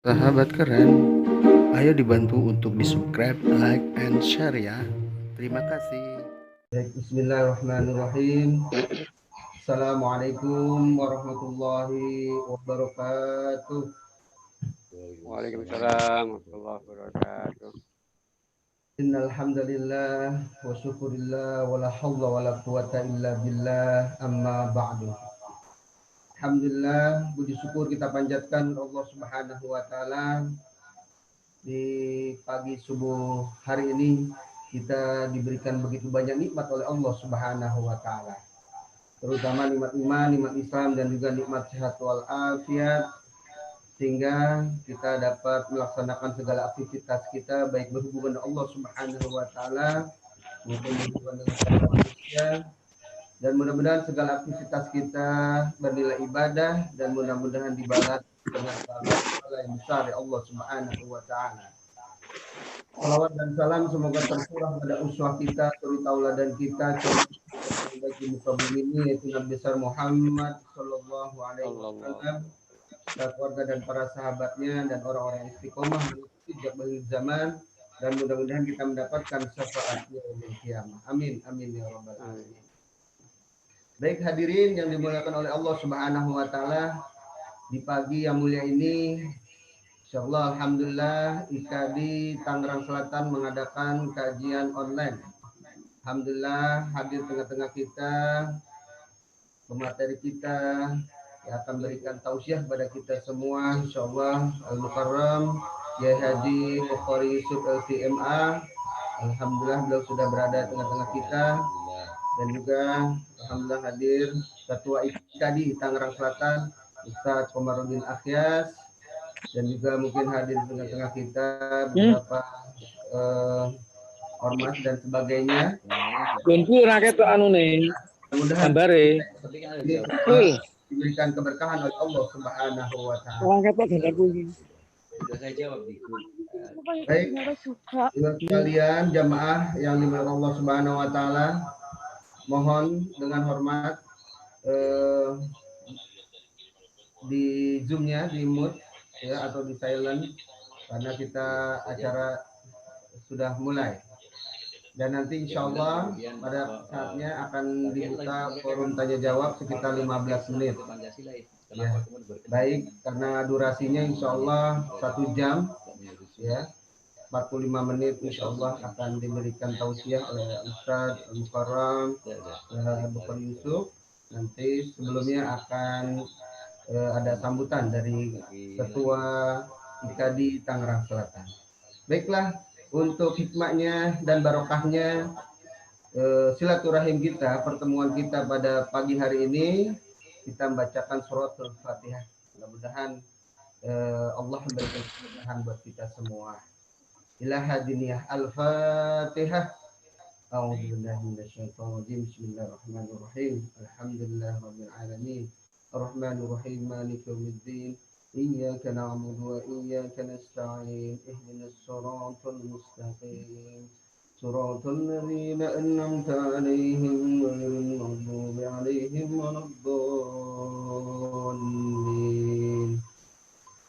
Sahabat keren, ayo dibantu untuk di-subscribe, like, and share ya. Terima kasih. Baik, bismillahirrahmanirrahim. Assalamualaikum warahmatullahi wabarakatuh. Waalaikumsalam warahmatullahi wabarakatuh. Innal hamdalillah wa syukurillah wa la haula wa la quwata illa billah amma ba'du. Alhamdulillah, puji syukur kita panjatkan Allah Subhanahu wa taala. Di pagi subuh hari ini kita diberikan begitu banyak nikmat oleh Allah Subhanahu wa taala. Terutama nikmat iman, nikmat Islam dan juga nikmat sehat wal afiat, sehingga kita dapat melaksanakan segala aktivitas kita baik berhubungan dengan Allah Subhanahu wa taala maupun berhubungan dengan manusia, dan mudah-mudahan segala aktivitas kita bernilai ibadah dan mudah-mudahan dibalas dengan pahala yang besar ya Allah Subhanahu wa taala. Salawat dan salam semoga tercurah pada uswah kita, suri tauladan kita, contoh baik di muka bumi ini, yaitu Nabi besar Muhammad Sallallahu Alaihi Allah. Wasallam, keluarga dan para sahabatnya dan orang-orang yang istiqomah mengikuti sejak akhir zaman, dan mudah-mudahan kita mendapatkan syafaatnya yaumil qiyamah. Amin amin ya rabbal alamin. Baik hadirin yang dimuliakan oleh Allah Subhanahu wa taala, di pagi yang mulia ini insyaallah alhamdulillah IKD Tangerang Selatan mengadakan kajian online. Alhamdulillah hadir tengah-tengah kita pemateri kita yang akan berikan tausiah kepada kita semua insyaallah Al-Mukarram Kiai Haji Bukhari Yusuf LCMA. Alhamdulillah beliau sudah berada tengah-tengah kita, dan juga alhamdulillah hadir Ketua IKD Tangerang Selatan Ustadz Komarudin Akhyas, dan juga mungkin hadir di tengah-tengah kita beberapa ormas dan sebagainya. Gunku rakyat tuh anu nih, Mudah-mudahan gambare. diberikan keberkahan oleh Allah Subhanahu wa taala. Orang kata gambarku ini. Sudah saya jawab di grup. Baik, kalian jamaah yang dimuliakan Allah Subhanahu wa taala, mohon dengan hormat di Zoom-nya di mute ya atau di silent karena kita acara sudah mulai. Dan nanti insya Allah pada saatnya akan dibuka forum tanya jawab sekitar 15 menit. Ya. Baik, karena durasinya insya Allah 1 jam, ya 45 menit insya Allah akan diberikan tausiah oleh Ustadz Al-Mukarram Bukhari Yusuf. Nanti sebelumnya akan ada sambutan dari Ketua IKD Tangerang Selatan. Baiklah, untuk hikmahnya dan barokahnya silaturahim kita, pertemuan kita pada pagi hari ini, kita membacakan surat Al-Fatihah. Mudah-mudahan Allah memberikan kemudahan buat kita semua. Ilahadiniyah Al-Fatihah. A'udzubillahi minasyaitonir rajim. Bismillahirrahmanirrahim. Alhamdulillahirabbil alamin. Arrahmanirrahim. Maliki yaumiddin. Iyyaka na'budu wa iyyaka nasta'in. Ihdinas siratal mustaqim. Siratal ladzina an'amta 'alaihim ghairil maghdubi 'alaihim waladdallin.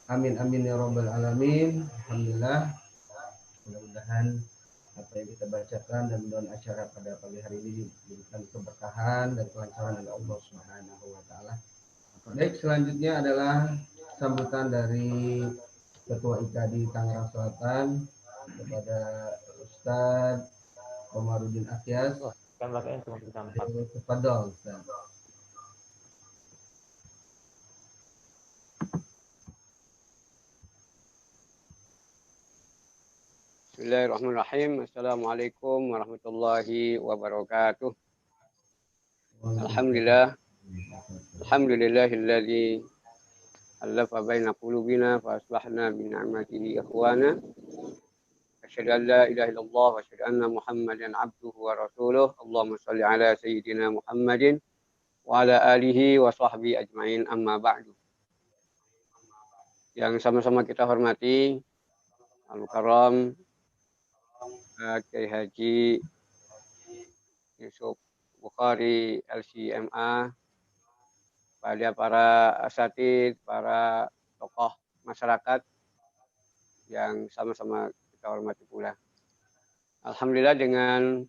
Amin amin ya rabbal alamin. Alhamdulillah. Mudah-mudahan apa yang kita bacakan dan mudah acara pada pagi hari ini diberikan keberkahan dan kelancaran dari Allah Subhanahu wa taala. Baik, selanjutnya adalah sambutan dari Ketua IKD Tangerang Selatan kepada Ustadz Komarudin Akhyas. Tafadhol Ustaz. Bismillahirrahmanirrahim. Assalamualaikum warahmatullahi wabarakatuh. Alhamdulillah. Alhamdulillahilladzi alafa baina qulubina fa asbahna bi ni'matihi ikhwana. Asyhadu an la ilaha illallah wa asyhadu anna Muhammadan abduhu wa rasuluh. Allahumma shalli ala sayyidina Muhammadin wa ala alihi wa sahbihi ajmain, amma ba'du. Yang sama-sama kita hormati Al-Mukarram Kiai Haji Yusuf Bukhari LCMA, pada para asatid, para tokoh masyarakat yang sama-sama kita hormati pula. Alhamdulillah dengan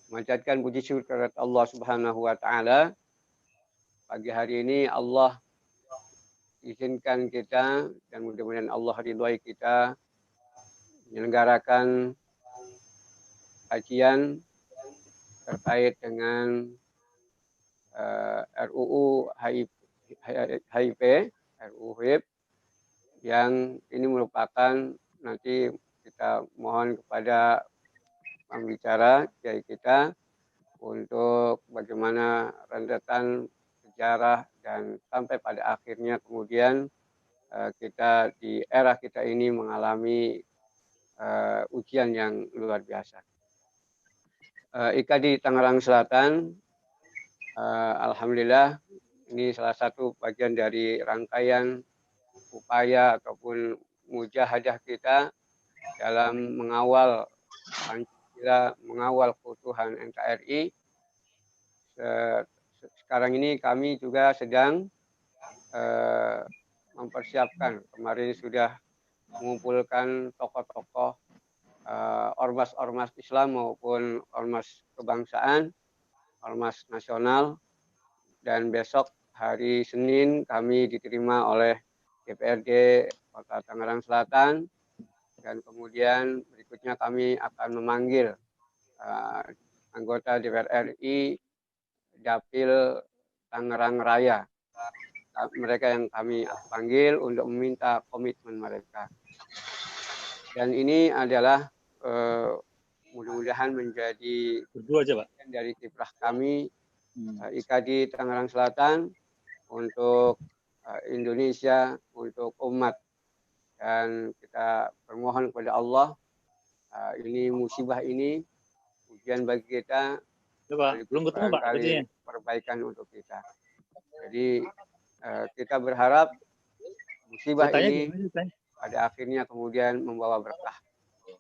memanjatkan puji syukur kepada Allah Subhanahu wa taala, pagi hari ini Allah izinkan kita dan mudah-mudahan Allah ridhoi kita menyelenggarakan kajian terkait dengan RUU HIP, RUU HIP yang ini merupakan nanti kita mohon kepada pembicara kiai kita untuk bagaimana rentetan sejarah dan sampai pada akhirnya kemudian kita di era kita ini mengalami ujian yang luar biasa. Ika di Tangerang Selatan, alhamdulillah ini salah satu bagian dari rangkaian upaya ataupun mujahadah kita dalam mengawal Pancasila, mengawal keutuhan NKRI. Sekarang ini kami juga sedang mempersiapkan, kemarin sudah mengumpulkan tokoh-tokoh ormas-ormas Islam maupun ormas kebangsaan, ormas nasional, dan besok hari Senin kami diterima oleh DPRD Kota Tangerang Selatan, dan kemudian berikutnya kami akan memanggil anggota DPR RI Dapil Tangerang Raya. Mereka yang kami panggil untuk meminta komitmen mereka. Dan ini adalah mudah-mudahan menjadi bagian dari kiprah kami IKADI Tangerang Selatan untuk Indonesia, untuk umat. Dan kita bermohon kepada Allah, ini musibah ini ujian bagi kita, belum ketemu Pak, perbaikan untuk kita. Jadi kita berharap musibah ini pada akhirnya kemudian membawa berkah,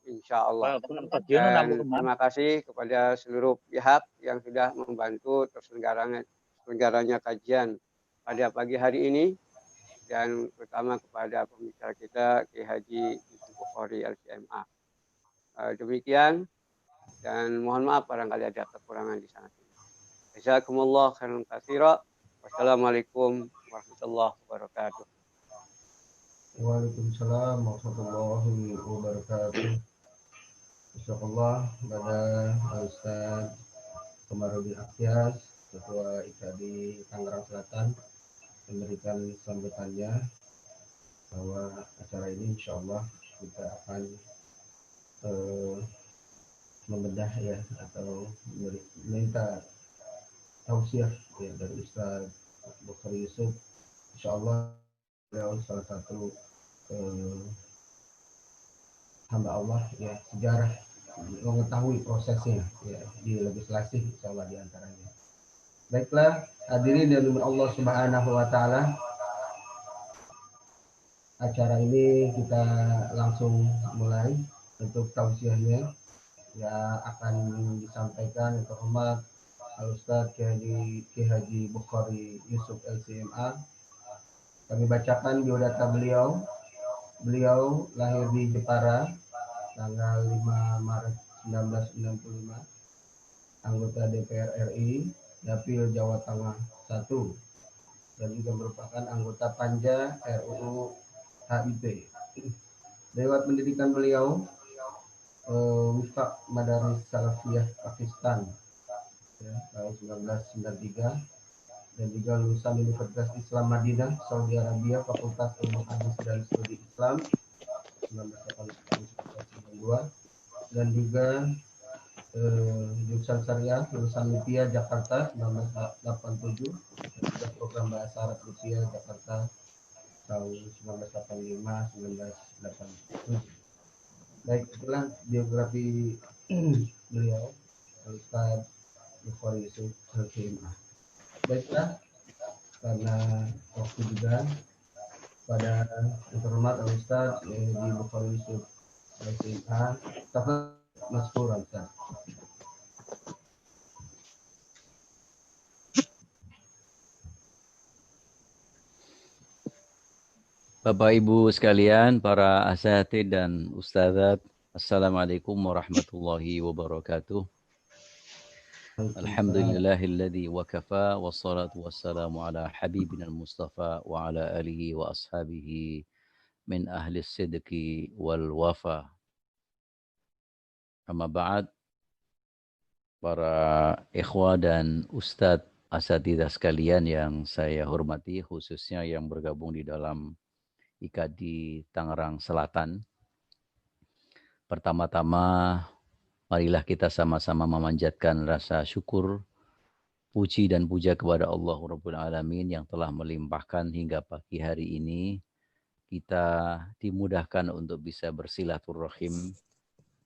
insya Allah. Dan terima kasih kepada seluruh pihak yang sudah membantu terselenggaranya kajian pada pagi hari ini, dan terutama kepada pembicara kita Kiai Haji Yusuf Bukhari LCMA. Demikian, dan mohon maaf barangkali ada kekurangan di sana. Jazakumullah khairan katsira. Wassalamualaikum warahmatullahi wabarakatuh. Waalaikumsalam warahmatullahi wabarakatuh. Insyaallah kepada Ustaz Komarudin Akyas, Ketua IKADI Tangerang Selatan, memberikan sambutannya bahwa acara ini insyaallah kita akan membedah ya atau meminta tausiah ya dari Ustaz Bukhari Yusuf. Insyaallah beliau salah satu hamba Allah ya, sejarah mengetahui prosesnya ya di legislasi, insyaallah di antaranya. Baiklah, hadirin yang dimuliakan Allah Subhanahu wa taala. Acara ini kita langsung mulai untuk tausiahnya yang akan disampaikan yang terhormat Al-Ustaz Kiai Haji Bukhari Yusuf LCMA. Kami bacakan biodata beliau. Beliau lahir di Jepara tanggal 5 Maret 1965. Anggota DPR RI Dapil Jawa Tengah 1 dan juga merupakan anggota Panja RUU HIP. Lewat pendidikan beliau Wifaq Madaris Salafiyah Pakistan ya, tahun 1993, dan juga lulusan Universitas Islam Madinah Saudi Arabia Fakultas Ilmu Hadis dan Studi Islam 1982, dan juga jurusan Syariah lulusan Lipia Jakarta 1987, dan juga program Bahasa Arab Lipia Jakarta tahun 1985-1987. Baik, itulah biografi beliau Ustaz Bukhari Yusuf LCMA. Baiklah, karena waktu juga pada yang terhormat Ustaz di Bukhari Yusuf LCMA, tafadhol maskuran Ustaz. Bapak Ibu sekalian, para asatidz dan ustadzat, Assalamualaikum warahmatullahi wabarakatuh. Alhamdulillahilladzi wa kafa wassalatu wassalamu ala habibina al-mustafa wa ala alihi wa ashabihi min ahli sidqi wal wafa. Amma ba'd, para ikhwah dan ustadz asatidzah sekalian yang saya hormati, khususnya yang bergabung di dalam IKADI Tangerang Selatan. Pertama-tama, marilah kita sama-sama memanjatkan rasa syukur, puji dan puja kepada Allah Rabbul Alamin yang telah melimpahkan hingga pagi hari ini kita dimudahkan untuk bisa bersilaturahim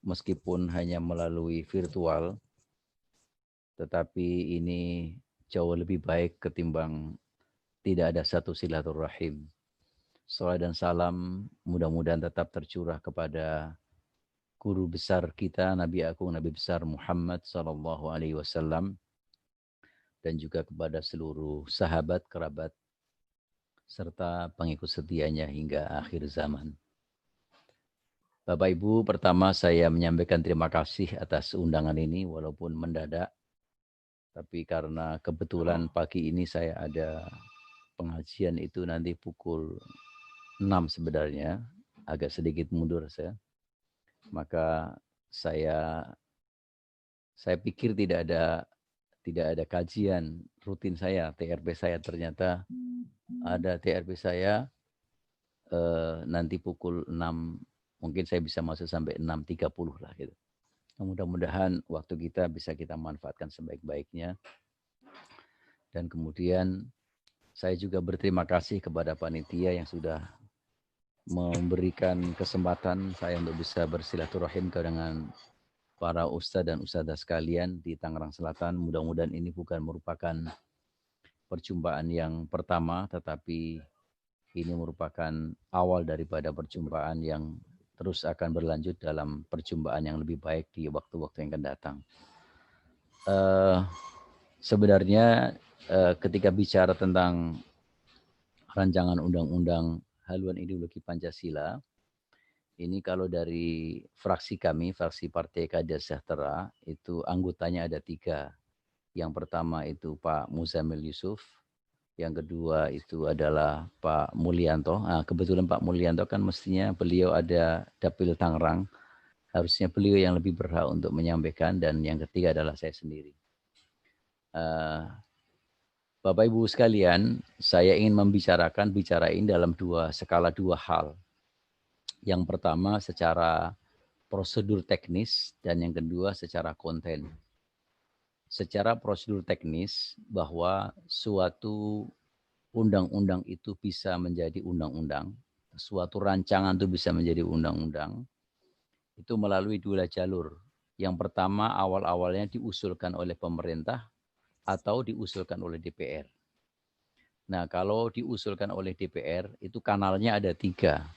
meskipun hanya melalui virtual, tetapi ini jauh lebih baik ketimbang tidak ada satu silaturahim. Salawat dan salam mudah-mudahan tetap tercurah kepada guru besar kita, Nabi Agung, Nabi besar Muhammad sallallahu alaihi wasallam, dan juga kepada seluruh sahabat, kerabat, serta pengikut setianya hingga akhir zaman. Bapak Ibu, pertama saya menyampaikan terima kasih atas undangan ini, walaupun mendadak, tapi karena kebetulan pagi ini saya ada pengajian itu nanti pukul 6 sebenarnya, agak sedikit mundur saya. Maka saya pikir tidak ada kajian rutin saya, TRP saya, ternyata ada TRP saya nanti pukul 6, mungkin saya bisa masuk sampai 6.30 lah gitu. Mudah-mudahan waktu kita bisa kita manfaatkan sebaik-baiknya. Dan kemudian saya juga berterima kasih kepada panitia yang sudah memberikan kesempatan saya untuk bisa bersilaturahim dengan para ustadz dan ustadzah sekalian di Tangerang Selatan. Mudah-mudahan ini bukan merupakan perjumpaan yang pertama, tetapi ini merupakan awal daripada perjumpaan yang terus akan berlanjut dalam perjumpaan yang lebih baik di waktu-waktu yang akan datang. Sebenarnya ketika bicara tentang rancangan undang-undang haluan ideologi Pancasila, ini kalau dari fraksi kami, fraksi Partai Keadilan Sejahtera, itu anggotanya ada 3. Yang pertama itu Pak Muzamil Yusuf, yang kedua itu adalah Pak Mulyanto. Nah, kebetulan Pak Mulyanto kan mestinya beliau ada Dapil Tangerang, harusnya beliau yang lebih berhak untuk menyampaikan, dan yang ketiga adalah saya sendiri. Bapak Ibu sekalian, saya ingin bicarain dalam skala dua hal. Yang pertama secara prosedur teknis dan yang kedua secara konten. Secara prosedur teknis bahwa suatu undang-undang itu bisa menjadi undang-undang, suatu rancangan itu bisa menjadi undang-undang, itu melalui 2 jalur. Yang pertama awal-awalnya diusulkan oleh pemerintah atau diusulkan oleh DPR. Nah, kalau diusulkan oleh DPR, itu kanalnya ada 3.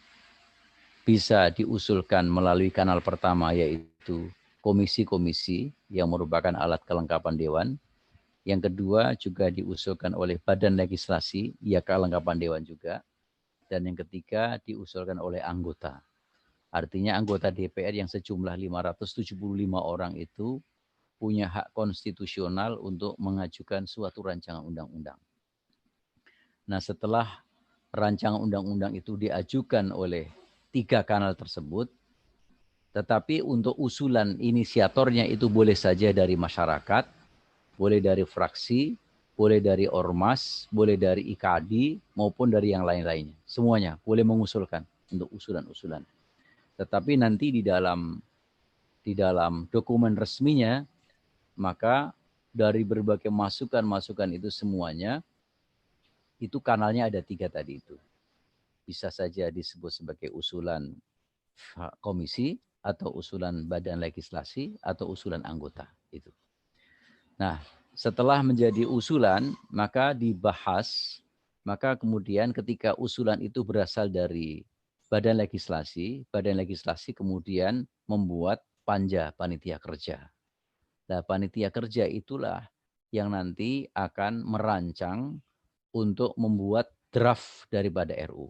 Bisa diusulkan melalui kanal pertama, yaitu komisi-komisi yang merupakan alat kelengkapan Dewan. Yang kedua juga diusulkan oleh Badan Legislasi, ya kelengkapan Dewan juga. Dan yang ketiga diusulkan oleh anggota. Artinya anggota DPR yang sejumlah 575 orang itu punya hak konstitusional untuk mengajukan suatu rancangan undang-undang. Nah, setelah rancangan undang-undang itu diajukan oleh 3 kanal tersebut, tetapi untuk usulan inisiatornya itu boleh saja dari masyarakat, boleh dari fraksi, boleh dari ormas, boleh dari IKADI, maupun dari yang lain-lainnya. Semuanya boleh mengusulkan untuk usulan-usulan. Tetapi nanti di dalam dokumen resminya, maka dari berbagai masukan-masukan itu semuanya, itu kanalnya ada 3 tadi itu. Bisa saja disebut sebagai usulan komisi, atau usulan badan legislasi, atau usulan anggota. Itu. Nah, setelah menjadi usulan, maka dibahas, maka kemudian ketika usulan itu berasal dari badan legislasi kemudian membuat panja, panitia kerja. Nah, panitia kerja itulah yang nanti akan merancang untuk membuat draft daripada RU.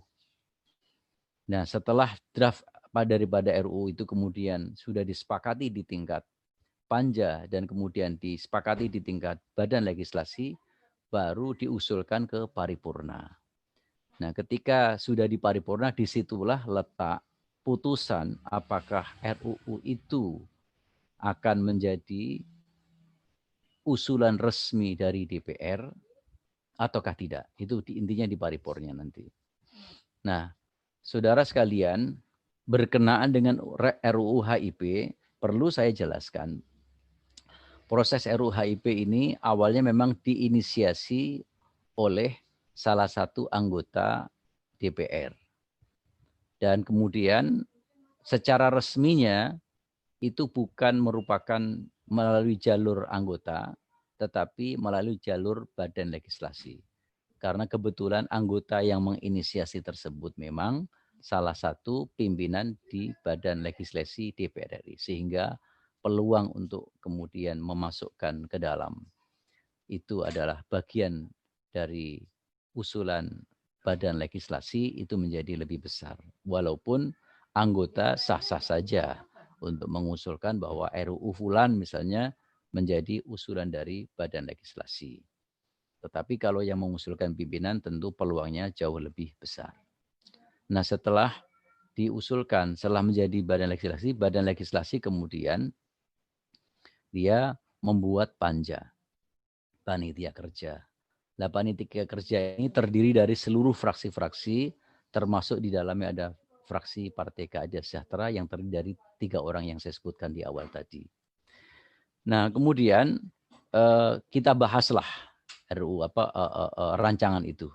Nah, setelah draft daripada RUU itu kemudian sudah disepakati di tingkat Panja dan kemudian disepakati di tingkat Badan Legislasi, baru diusulkan ke paripurna. Nah, ketika sudah di paripurna, disitulah letak putusan apakah RUU itu akan menjadi usulan resmi dari DPR ataukah tidak. Itu intinya di paripurna nanti. Nah, saudara sekalian, berkenaan dengan RUU HIP, perlu saya jelaskan. Proses RUU HIP ini awalnya memang diinisiasi oleh salah satu anggota DPR. Dan kemudian secara resminya itu bukan merupakan melalui jalur anggota, tetapi melalui jalur badan legislasi. Karena kebetulan anggota yang menginisiasi tersebut memang salah satu pimpinan di badan legislasi DPR RI. Sehingga peluang untuk kemudian memasukkan ke dalam itu adalah bagian dari usulan badan legislasi itu menjadi lebih besar. Walaupun anggota sah-sah saja untuk mengusulkan bahwa RUU Fulan misalnya menjadi usulan dari badan legislasi. Tetapi kalau yang mengusulkan pimpinan tentu peluangnya jauh lebih besar. Nah, setelah diusulkan, setelah menjadi badan legislasi kemudian dia membuat panja, panitia kerja. Nah, panitia kerja ini terdiri dari seluruh fraksi-fraksi, termasuk di dalamnya ada fraksi Partai Keadilan Sejahtera yang terdiri dari 3 orang yang saya sebutkan di awal tadi. Nah, kemudian kita bahaslah RUU rancangan itu.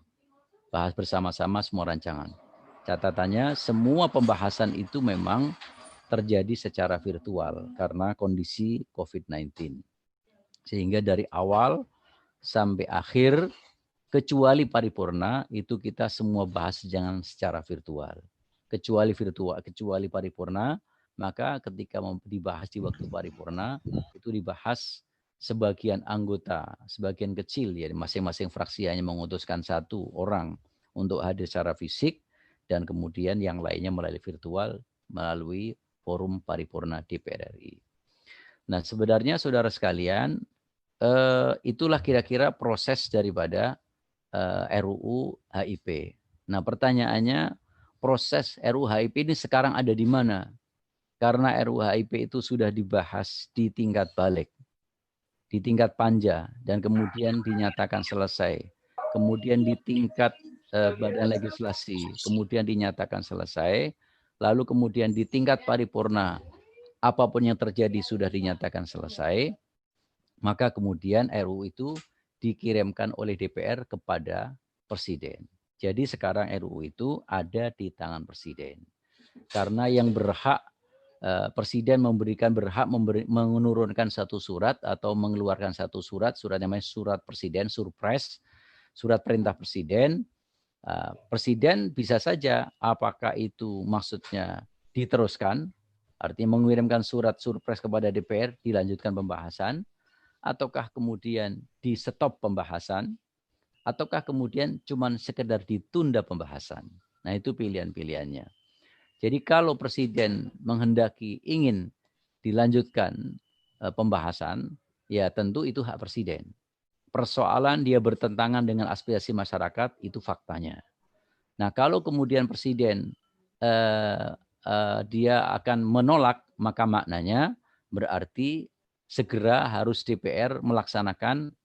Bahas bersama-sama semua rancangan. Catatannya semua pembahasan itu memang terjadi secara virtual karena kondisi COVID-19. Sehingga dari awal sampai akhir kecuali paripurna itu kita semua bahas jangan secara virtual. Kecuali paripurna, maka ketika dibahas di waktu paripurna itu dibahas sebagian anggota, sebagian kecil ya masing-masing fraksi hanya mengutuskan 1 orang untuk hadir secara fisik dan kemudian yang lainnya melalui virtual melalui forum paripurna DPR RI. Nah, sebenarnya saudara sekalian itulah kira-kira proses daripada RUU HIP. Nah, pertanyaannya proses RUU HIP ini sekarang ada di mana? Karena RUU HIP itu sudah dibahas di tingkat balik, di tingkat panja, dan kemudian dinyatakan selesai. Kemudian di tingkat badan legislasi, kemudian dinyatakan selesai. Lalu kemudian di tingkat paripurna, apapun yang terjadi sudah dinyatakan selesai. Maka kemudian RUU itu dikirimkan oleh DPR kepada Presiden. Jadi sekarang RUU itu ada di tangan Presiden. Karena yang berhak Presiden menurunkan satu surat atau mengeluarkan satu surat namanya surat Presiden, surpres, surat perintah Presiden. Presiden bisa saja apakah itu maksudnya diteruskan, artinya mengirimkan surat surpres kepada DPR, dilanjutkan pembahasan, ataukah kemudian di stop pembahasan, ataukah kemudian cuma sekedar ditunda pembahasan. Nah, itu pilihan-pilihannya. Jadi kalau Presiden menghendaki ingin dilanjutkan pembahasan, ya tentu itu hak Presiden. Persoalan dia bertentangan dengan aspirasi masyarakat, itu faktanya. Nah, kalau kemudian Presiden dia akan menolak, maka maknanya berarti segera harus DPR melaksanakan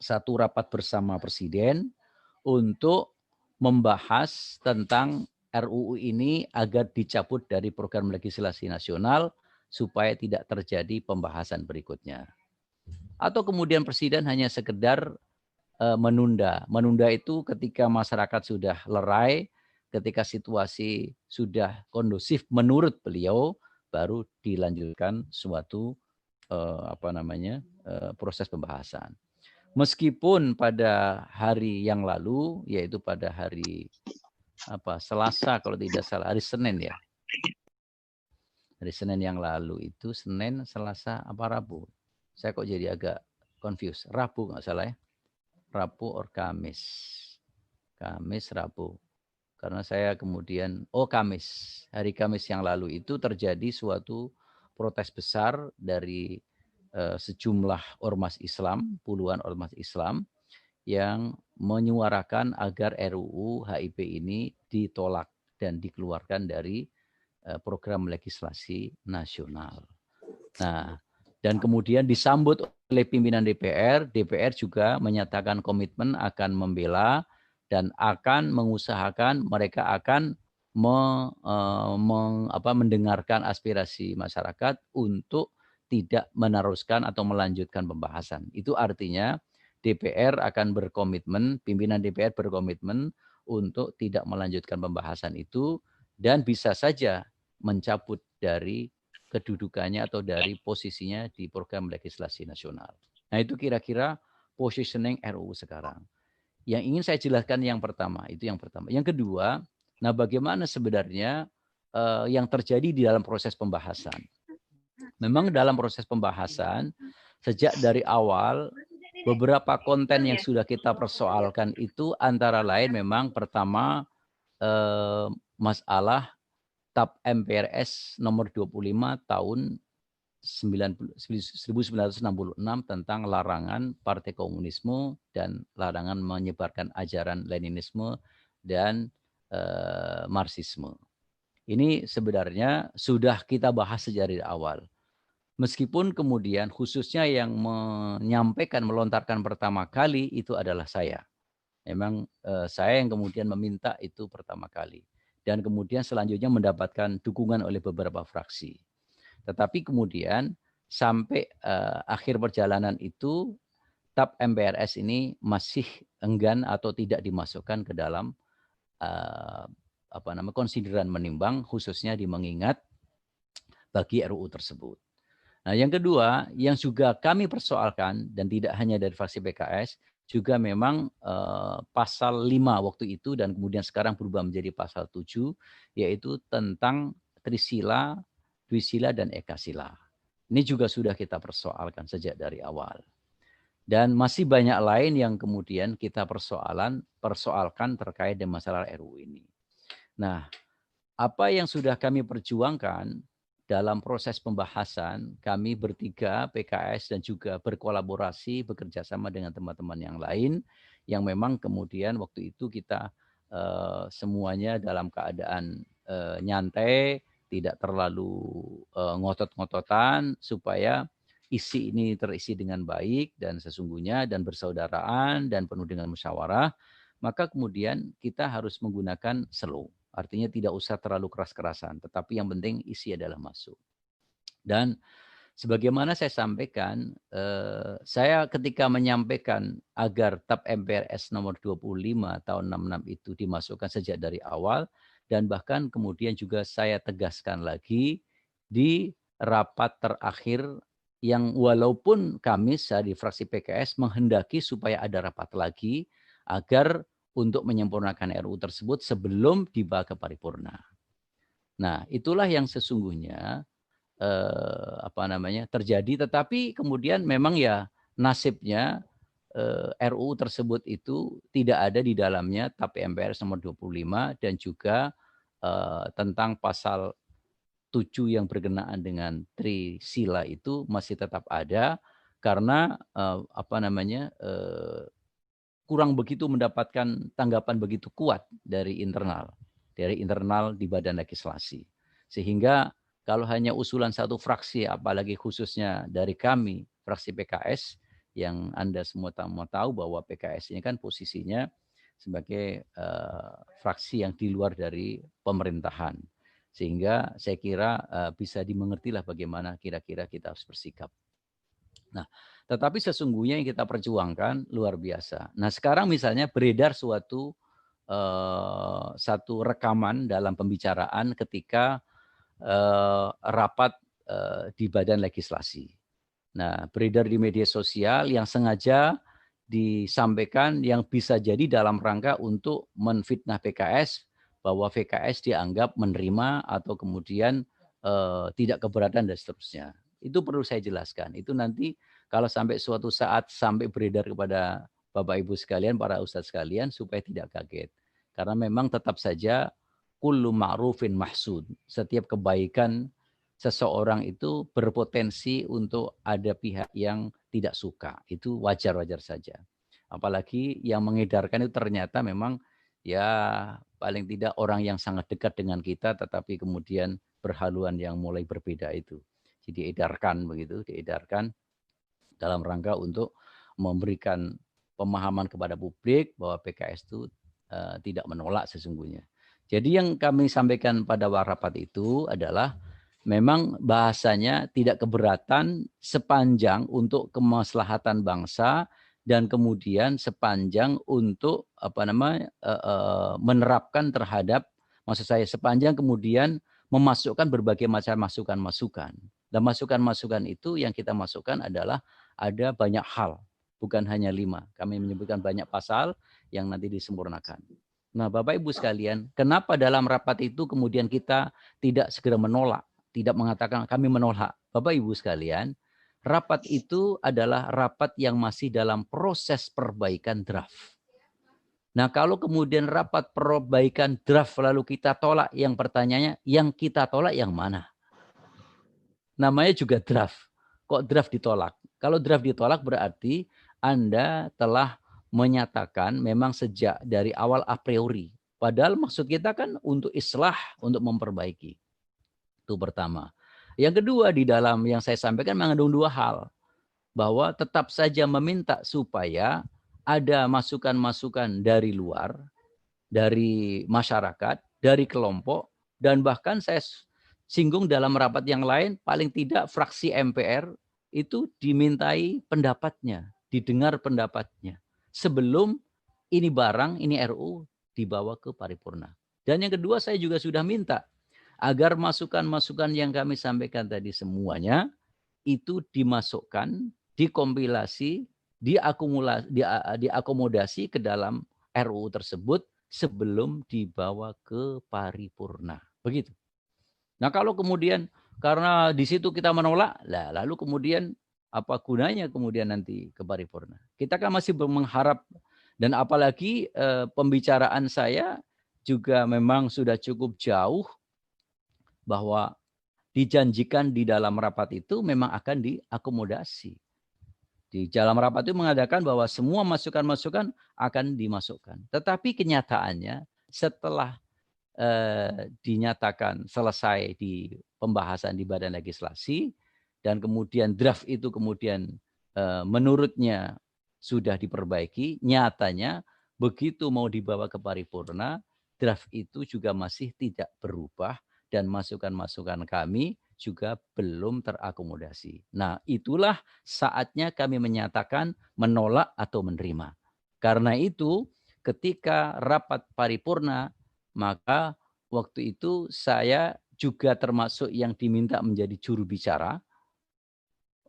satu rapat bersama Presiden untuk membahas tentang RUU ini agar dicabut dari program legislasi nasional supaya tidak terjadi pembahasan berikutnya. Atau kemudian Presiden hanya sekedar menunda. Menunda itu ketika masyarakat sudah lerai, ketika situasi sudah kondusif menurut beliau, baru dilanjutkan suatu proses pembahasan. Meskipun pada hari yang lalu, yaitu pada hari Selasa kalau tidak salah, hari Senin ya. Hari Senin yang lalu itu Senin, Selasa, apa Rabu? Saya kok jadi agak confused. Rabu nggak salah ya. Rabu or Kamis. Kamis, Rabu. karena saya kemudian, hari Kamis yang lalu itu terjadi suatu protes besar dari sejumlah ormas Islam, puluhan ormas Islam yang menyuarakan agar RUU HIP ini ditolak dan dikeluarkan dari program legislasi nasional. Nah, dan kemudian disambut oleh pimpinan DPR, DPR juga menyatakan komitmen akan membela dan akan mengusahakan mereka akan mendengarkan aspirasi masyarakat untuk tidak meneruskan atau melanjutkan pembahasan. Itu artinya DPR akan berkomitmen, pimpinan DPR berkomitmen untuk tidak melanjutkan pembahasan itu dan bisa saja mencabut dari kedudukannya atau dari posisinya di program legislasi nasional. Nah, itu kira-kira positioning RUU sekarang. Yang ingin saya jelaskan yang pertama, itu yang pertama. Yang kedua, nah bagaimana sebenarnya yang terjadi di dalam proses pembahasan. Memang dalam proses pembahasan, sejak dari awal, beberapa konten yang sudah kita persoalkan itu antara lain memang pertama masalah TAP MPRS nomor 25 tahun 1966 tentang larangan Partai Komunisme dan larangan menyebarkan ajaran Leninisme dan Marxisme. Ini sebenarnya sudah kita bahas sejak dari awal. Meskipun kemudian khususnya yang menyampaikan, melontarkan pertama kali itu adalah saya. Memang saya yang kemudian meminta itu pertama kali. Dan kemudian selanjutnya mendapatkan dukungan oleh beberapa fraksi. Tetapi kemudian sampai akhir perjalanan itu TAP MPRS ini masih enggan atau tidak dimasukkan ke dalam konsideran menimbang, khususnya mengingat bagi RUU tersebut. Nah, yang kedua yang juga kami persoalkan dan tidak hanya dari fraksi PKS, juga memang pasal 5 waktu itu dan kemudian sekarang berubah menjadi pasal 7, yaitu tentang Trisila, Dwisila, dan Ekasila. Ini juga sudah kita persoalkan sejak dari awal. Dan masih banyak lain yang kemudian kita persoalkan terkait dengan masalah RUU ini. Nah, apa yang sudah kami perjuangkan dalam proses pembahasan, kami bertiga, PKS, dan juga berkolaborasi, bekerjasama dengan teman-teman yang lain, yang memang kemudian waktu itu kita semuanya dalam keadaan nyantai, tidak terlalu ngotot-ngototan, supaya isi ini terisi dengan baik dan sesungguhnya dan bersaudaraan dan penuh dengan musyawarah, maka kemudian kita harus menggunakan slow. Artinya tidak usah terlalu keras-kerasan, tetapi yang penting isi adalah masuk. Dan sebagaimana saya sampaikan, saya ketika menyampaikan agar TAP MPRS nomor 25 tahun 66 itu dimasukkan sejak dari awal, dan bahkan kemudian juga saya tegaskan lagi di rapat terakhir yang walaupun kami di fraksi PKS menghendaki supaya ada rapat lagi agar untuk menyempurnakan RUU tersebut sebelum dibawa ke paripurna. Nah, itulah yang sesungguhnya terjadi, tetapi kemudian memang ya nasibnya RUU tersebut itu tidak ada di dalamnya TAP MPRS nomor 25 dan juga tentang pasal 7 yang berkenaan dengan Trisila itu masih tetap ada karena kurang begitu mendapatkan tanggapan begitu kuat dari internal di badan legislasi. Sehingga kalau hanya usulan satu fraksi, apalagi khususnya dari kami, fraksi PKS, yang Anda semua tahu bahwa PKS ini kan posisinya sebagai fraksi yang di luar dari pemerintahan. Sehingga saya kira bisa dimengertilah bagaimana kira-kira kita harus bersikap. Nah, tetapi sesungguhnya yang kita perjuangkan luar biasa. Nah, sekarang misalnya beredar satu rekaman dalam pembicaraan ketika rapat di badan legislasi. Nah, beredar di media sosial yang sengaja disampaikan yang bisa jadi dalam rangka untuk menfitnah PKS bahwa PKS dianggap menerima atau kemudian tidak keberatan dan seterusnya. Itu perlu saya jelaskan. Itu nanti kalau sampai suatu saat sampai beredar kepada Bapak Ibu sekalian, para ustadz sekalian, supaya tidak kaget. Karena memang tetap saja kullu ma'rufin mahsud. Setiap kebaikan seseorang itu berpotensi untuk ada pihak yang tidak suka. Itu wajar-wajar saja. Apalagi yang mengedarkan itu ternyata memang ya paling tidak orang yang sangat dekat dengan kita, tetapi kemudian berhaluan yang mulai berbeda itu. Jadi diedarkan begitu, diedarkan dalam rangka untuk memberikan pemahaman kepada publik bahwa PKS itu tidak menolak sesungguhnya. Jadi yang kami sampaikan pada rapat itu adalah memang bahasanya tidak keberatan sepanjang untuk kemaslahatan bangsa dan kemudian sepanjang untuk menerapkan terhadap, maksud saya sepanjang kemudian memasukkan berbagai macam masukan-masukan. Dan masukan-masukan itu yang kita masukkan adalah ada banyak hal, bukan hanya 5. Kami menyebutkan banyak pasal yang nanti disempurnakan. Nah, Bapak Ibu sekalian, kenapa dalam rapat itu kemudian kita tidak segera menolak, tidak mengatakan kami menolak? Bapak Ibu sekalian, rapat itu adalah rapat yang masih dalam proses perbaikan draft. Nah, kalau kemudian rapat perbaikan draft lalu kita tolak, yang pertanyaannya, yang kita tolak yang mana? Namanya juga draft. Kok draft ditolak? Kalau draft ditolak berarti Anda telah menyatakan memang sejak dari awal a priori. Padahal maksud kita kan untuk islah, untuk memperbaiki. Itu pertama. Yang kedua, di dalam yang saya sampaikan mengandung 2 hal. Bahwa tetap saja meminta supaya ada masukan-masukan dari luar, dari masyarakat, dari kelompok, dan bahkan saya singgung dalam rapat yang lain, paling tidak fraksi MPR itu dimintai pendapatnya, didengar pendapatnya. Sebelum ini barang, ini RU dibawa ke paripurna. Dan yang kedua saya juga sudah minta agar masukan-masukan yang kami sampaikan tadi semuanya itu dimasukkan, dikompilasi, diakomodasi ke dalam RUU tersebut sebelum dibawa ke paripurna. Begitu. Nah, kalau kemudian karena di situ kita menolak, lalu kemudian apa gunanya kemudian nanti ke paripurna? Kita kan masih mengharap, dan apalagi pembicaraan saya juga memang sudah cukup jauh bahwa dijanjikan di dalam rapat itu memang akan diakomodasi. Di dalam rapat itu mengadakan bahwa semua masukan-masukan akan dimasukkan. Tetapi kenyataannya setelah dinyatakan selesai di pembahasan di Badan Legislasi dan kemudian draft itu kemudian menurutnya sudah diperbaiki, nyatanya begitu mau dibawa ke paripurna, draft itu juga masih tidak berubah dan masukan-masukan kami juga belum terakomodasi. Nah, itulah saatnya kami menyatakan menolak atau menerima. Karena itu, ketika rapat paripurna, maka waktu itu saya juga termasuk yang diminta menjadi juru bicara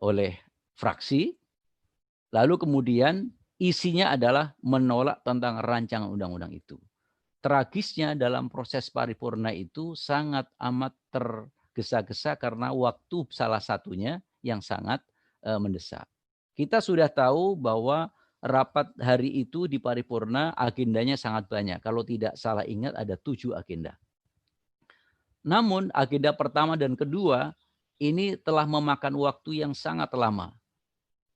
oleh fraksi. Lalu kemudian isinya adalah menolak tentang rancangan undang-undang itu. Tragisnya dalam proses paripurna itu sangat amat tergesa-gesa karena waktu salah satunya yang sangat mendesak. Kita sudah tahu bahwa rapat hari itu di paripurna agendanya sangat banyak. Kalau tidak salah ingat ada 7 agenda. Namun agenda pertama dan kedua ini telah memakan waktu yang sangat lama.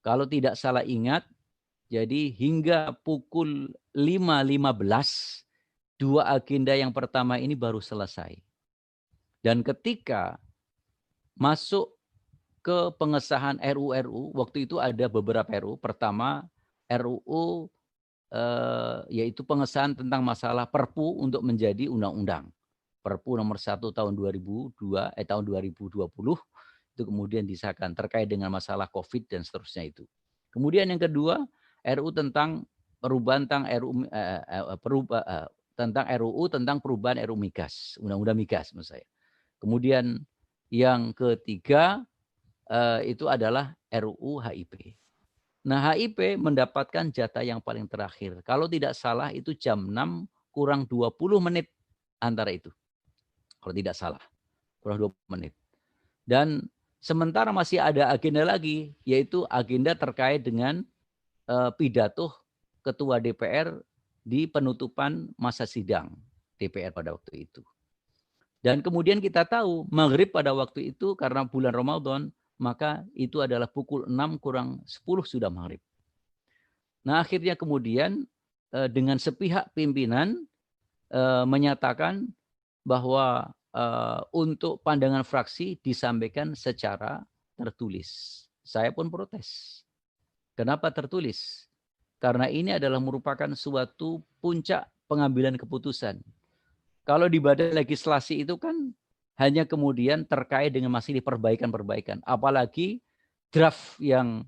Kalau tidak salah ingat, jadi hingga pukul 5.15, 2 agenda yang pertama ini baru selesai. Dan ketika masuk ke pengesahan RUU, waktu itu ada beberapa RUU. Pertama, RUU yaitu pengesahan tentang masalah Perpu untuk menjadi undang-undang. Perpu nomor 1 tahun 2020 itu kemudian disahkan terkait dengan masalah COVID dan seterusnya itu. Kemudian yang kedua, RUU tentang perubahan tentang RUU tentang perubahan RUU Migas, Undang-Undang Migas maksud saya. Kemudian yang ketiga itu adalah RUU HIP. Nah, HIP mendapatkan jatah yang paling terakhir. Kalau tidak salah itu jam 6 kurang 20 menit antara itu. Kalau tidak salah, kurang 20 menit. Dan sementara masih ada agenda lagi, yaitu agenda terkait dengan pidato Ketua DPR di penutupan masa sidang DPR pada waktu itu. Dan kemudian kita tahu maghrib pada waktu itu karena bulan Ramadan, maka itu adalah pukul 6 kurang 10 sudah maghrib. Nah akhirnya kemudian dengan sepihak pimpinan menyatakan bahwa untuk pandangan fraksi disampaikan secara tertulis. Saya pun protes. Kenapa tertulis? Karena ini adalah merupakan suatu puncak pengambilan keputusan. Kalau di badan legislasi itu kan hanya kemudian terkait dengan masih perbaikan-perbaikan. Apalagi draft yang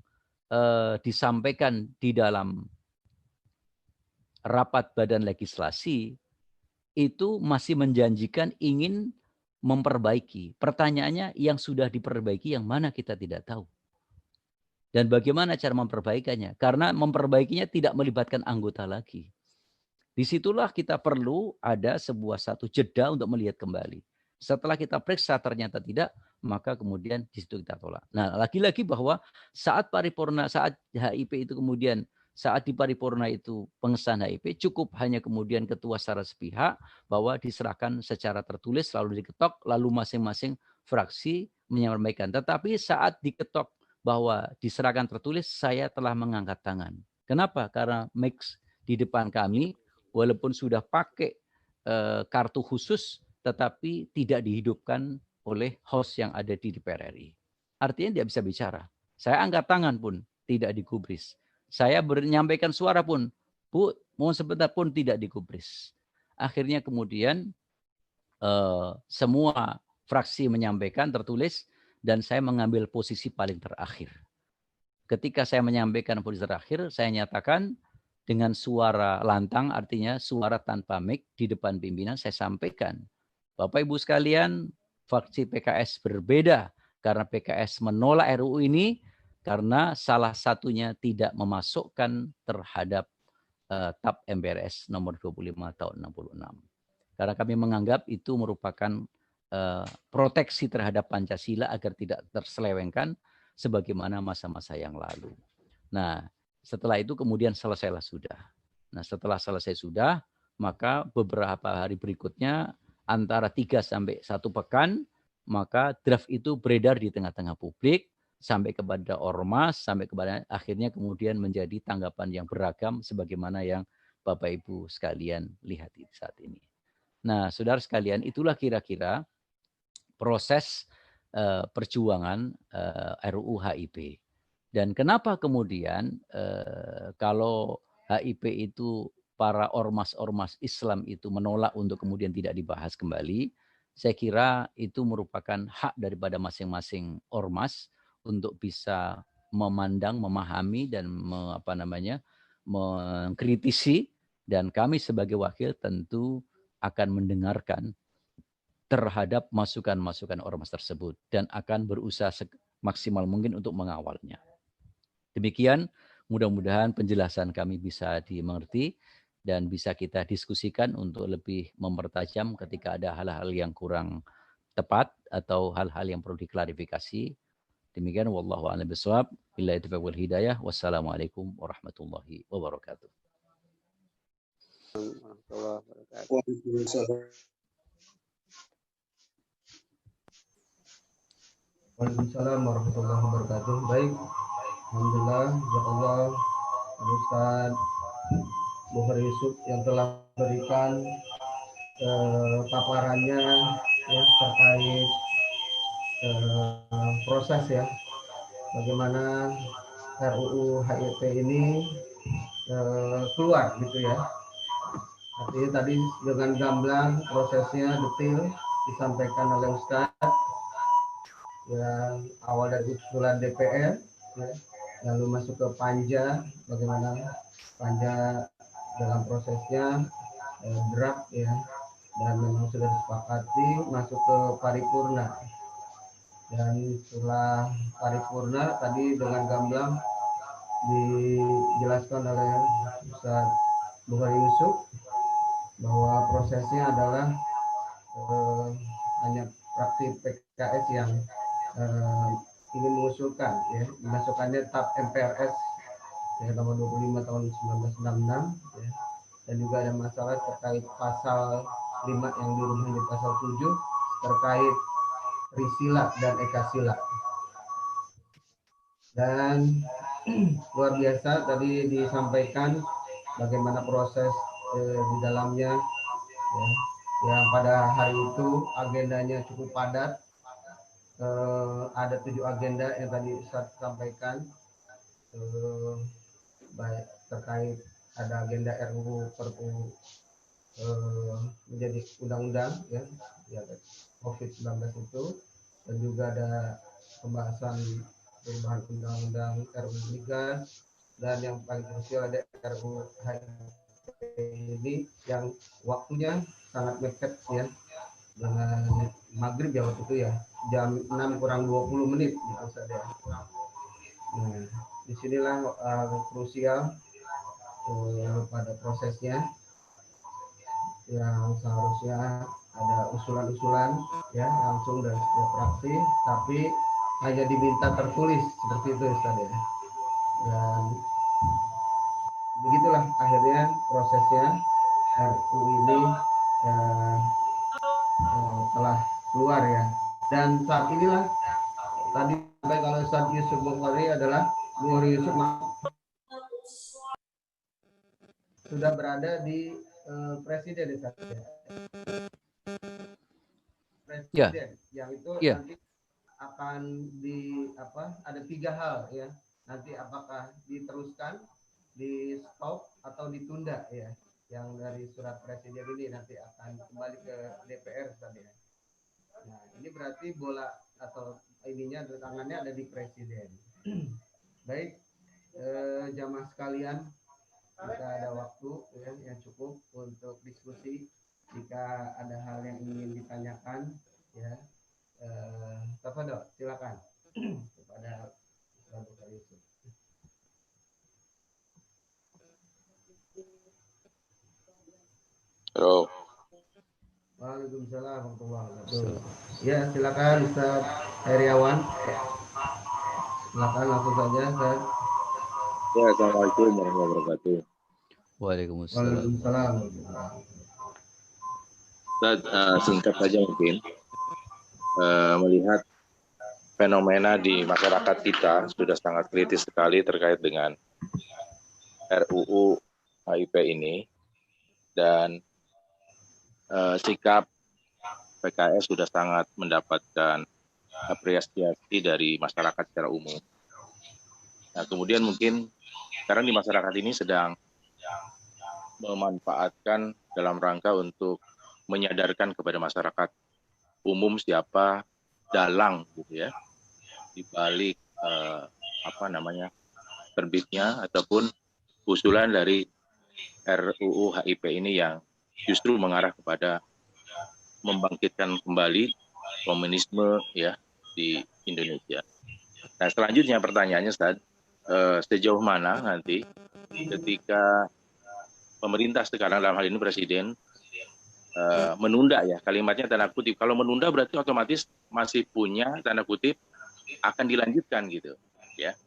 disampaikan di dalam rapat badan legislasi itu masih menjanjikan ingin memperbaiki. Pertanyaannya yang sudah diperbaiki yang mana kita tidak tahu. Dan bagaimana cara memperbaikannya? Karena memperbaikinya tidak melibatkan anggota lagi. Disitulah kita perlu ada satu jeda untuk melihat kembali. Setelah kita periksa ternyata tidak, maka kemudian di situ kita tolak. Nah, lagi-lagi bahwa saat paripurna, saat HIP itu kemudian, saat di paripurna itu pengesahan HIP, cukup hanya kemudian ketua secara sepihak bahwa diserahkan secara tertulis, lalu diketok, lalu masing-masing fraksi menyampaikan. Tetapi saat diketok bahwa diserahkan tertulis, saya telah mengangkat tangan. Kenapa? Karena mix di depan kami, walaupun sudah pakai kartu khusus, tetapi tidak dihidupkan oleh host yang ada di DPR RI. Artinya tidak bisa bicara. Saya angkat tangan pun tidak digubris. Saya menyampaikan suara pun, Bu, mohon sebentar pun tidak digubris. Akhirnya kemudian semua fraksi menyampaikan tertulis, dan saya mengambil posisi paling terakhir. Ketika saya menyampaikan posisi terakhir, saya nyatakan dengan suara lantang, artinya suara tanpa mic di depan pimpinan, saya sampaikan, Bapak Ibu sekalian, fraksi PKS berbeda karena PKS menolak RUU ini karena salah satunya tidak memasukkan terhadap TAP MPRS nomor 25 tahun 66. Karena kami menganggap itu merupakan proteksi terhadap Pancasila agar tidak terselewengkan sebagaimana masa-masa yang lalu. Nah, setelah itu kemudian selesailah sudah. Nah, setelah selesai sudah, maka beberapa hari berikutnya antara 3 sampai 1 pekan, maka draft itu beredar di tengah-tengah publik sampai kepada ormas, sampai kepada akhirnya kemudian menjadi tanggapan yang beragam sebagaimana yang Bapak Ibu sekalian lihat saat ini. Nah, saudara sekalian, itulah kira-kira proses perjuangan RUU HIP. Dan kenapa kemudian kalau HIP itu para ormas-ormas Islam itu menolak untuk kemudian tidak dibahas kembali, saya kira itu merupakan hak daripada masing-masing ormas untuk bisa memandang, memahami dan mengkritisi, dan kami sebagai wakil tentu akan mendengarkan terhadap masukan-masukan ormas tersebut dan akan berusaha maksimal mungkin untuk mengawalnya. Demikian, mudah-mudahan penjelasan kami bisa dimengerti dan bisa kita diskusikan untuk lebih mempertajam ketika ada hal-hal yang kurang tepat atau hal-hal yang perlu diklarifikasi. Demikian, wallahu a'lam bishawab. Billahi taufiq wal hidayah. Wassalamualaikum warahmatullahi wabarakatuh. Waalaikumsalam warahmatullahi wabarakatuh. Baik, alhamdulillah, jazakallah Ustaz Bukhari Yusuf yang telah berikan paparannya ya, terkait proses ya, bagaimana RUU HIP ini keluar gitu ya. Artinya tadi dengan gamblang prosesnya detail disampaikan oleh Ustaz. Yang awal dari usulan DPR, ya, lalu masuk ke Panja, bagaimana Panja dalam prosesnya draft ya, dan memang sudah disepakati masuk ke paripurna. Dan setelah paripurna tadi dengan gamblang dijelaskan oleh Ustaz Bukhari Yusuf bahwa prosesnya adalah hanya fraksi PKS yang ingin mengusulkan ya, dimasukkannya TAP MPRS ya, nomor 25 tahun 1966 ya. dan juga ada masalah terkait pasal 5 yang dirubah menjadi pasal 7 terkait Trisila dan Ekasila. Dan luar biasa tadi disampaikan bagaimana proses di dalamnya, ya, yang pada hari itu agendanya cukup padat. Ada 7 agenda yang tadi Ustaz sampaikan, baik terkait ada agenda RUU Perpu menjadi undang-undang, ya COVID-19 itu, dan juga ada pembahasan perubahan undang-undang RUU migas, dan yang paling krusial ada RUU ini yang waktunya sangat mepet ya, dengan maghrib ya waktu itu ya, jam 6 kurang 20 menit gitu saja. Nah, disinilah krusial pada prosesnya yang seharusnya ada usulan-usulan ya langsung dari setiap fraksi, tapi hanya diminta tertulis seperti itu Ustaz ya. Dan begitulah akhirnya prosesnya RUU ini telah keluar ya. Dan saat inilah tadi kalau Ustaz Yusuf Bukhari adalah Bukhari Yusuf sudah berada di presiden ya. Presiden yang itu nanti akan ada 3 hal ya. Nanti apakah diteruskan, di stop atau ditunda ya. Yang dari surat presiden ini nanti akan kembali ke DPR tadi ya. Nah, ini berarti bola atau ininya tangannya ada di presiden. Baik, jamaah sekalian, kita ada waktu ya, yang cukup untuk diskusi. Jika ada hal yang ingin ditanyakan ya, tafadhol, silakan kepada Ustaz Yusuf. Halo. Waalaikumsalam warahmatullahi wabarakatuh. Ya, silakan Ustaz Heriawan. Silakan langsung saja, Ustaz. Ya, assalamualaikum warahmatullahi wabarakatuh. Waalaikumsalam. Ustaz, singkat saja mungkin, melihat fenomena di masyarakat kita sudah sangat kritis sekali terkait dengan RUU HIP ini, dan sikap PKS sudah sangat mendapatkan apresiasi dari masyarakat secara umum. Nah, kemudian mungkin sekarang di masyarakat ini sedang memanfaatkan dalam rangka untuk menyadarkan kepada masyarakat umum siapa dalang gitu ya, di balik terbitnya ataupun usulan dari RUU HIP ini yang justru mengarah kepada membangkitkan kembali komunisme ya di Indonesia. Nah, selanjutnya pertanyaannya Ustaz, sejauh mana nanti ketika pemerintah sekarang dalam hal ini presiden menunda ya, kalimatnya tanda kutip, kalau menunda berarti otomatis masih punya tanda kutip akan dilanjutkan gitu ya.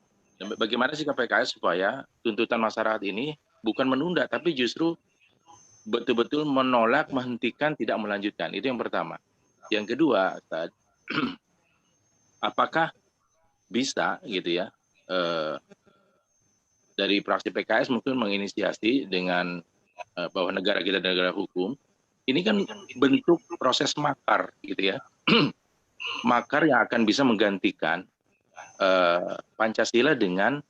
Bagaimana sikap PKS supaya tuntutan masyarakat ini bukan menunda tapi justru betul-betul menolak, menghentikan, tidak melanjutkan. Itu yang pertama. Yang kedua, Ustaz, apakah bisa gitu ya, dari fraksi PKS mungkin menginisiasi dengan bahwa negara kita negara hukum, ini kan bentuk proses makar gitu ya, makar yang akan bisa menggantikan Pancasila dengan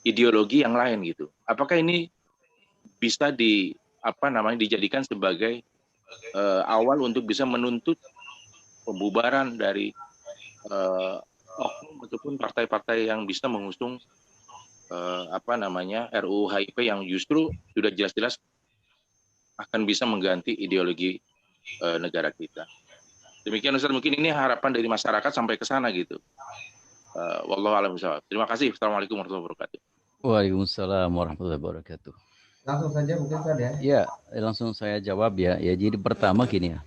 ideologi yang lain gitu. Apakah ini bisa dijadikan sebagai awal untuk bisa menuntut pembubaran dari oknum ataupun partai-partai yang bisa mengusung RUU HIP yang justru sudah jelas-jelas akan bisa mengganti ideologi negara kita. Demikian Ustaz, mungkin ini harapan dari masyarakat sampai ke sana gitu. Wallahu a'lam bishawab. Terima kasih. Assalamualaikum warahmatullahi wabarakatuh. Waalaikumsalam warahmatullahi wabarakatuh. Langsung saja mungkin Ustaz ya. Ya, langsung saya jawab ya. Ya, jadi pertama gini ya.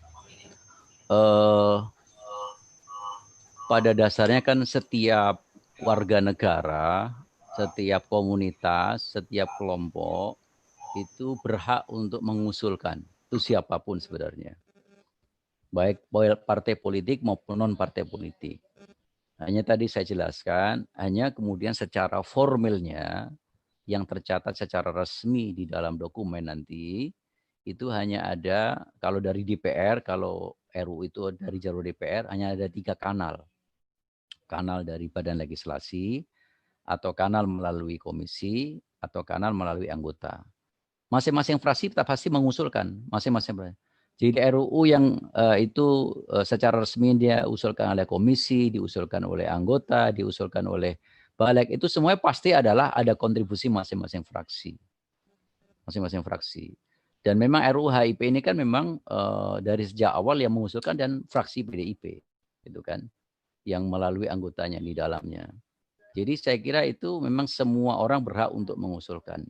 Pada dasarnya kan setiap warga negara, setiap komunitas, setiap kelompok itu berhak untuk mengusulkan. Itu siapapun sebenarnya. Baik partai politik maupun non-partai politik. Hanya tadi saya jelaskan, hanya kemudian secara formalnya yang tercatat secara resmi di dalam dokumen nanti, itu hanya ada, kalau dari DPR, kalau RUU itu dari jalur DPR, hanya ada 3 kanal. Kanal dari Badan Legislasi, atau kanal melalui komisi, atau kanal melalui anggota. Masing-masing fraksi pasti mengusulkan, masing-masing. Jadi RUU yang itu secara resmi dia usulkan oleh komisi, diusulkan oleh anggota, diusulkan oleh balik, itu semuanya pasti adalah ada kontribusi masing-masing fraksi. Masing-masing fraksi. Dan memang RUU HIP ini kan memang dari sejak awal yang mengusulkan dan fraksi PDIP, gitu kan, yang melalui anggotanya di dalamnya. Jadi saya kira itu memang semua orang berhak untuk mengusulkan.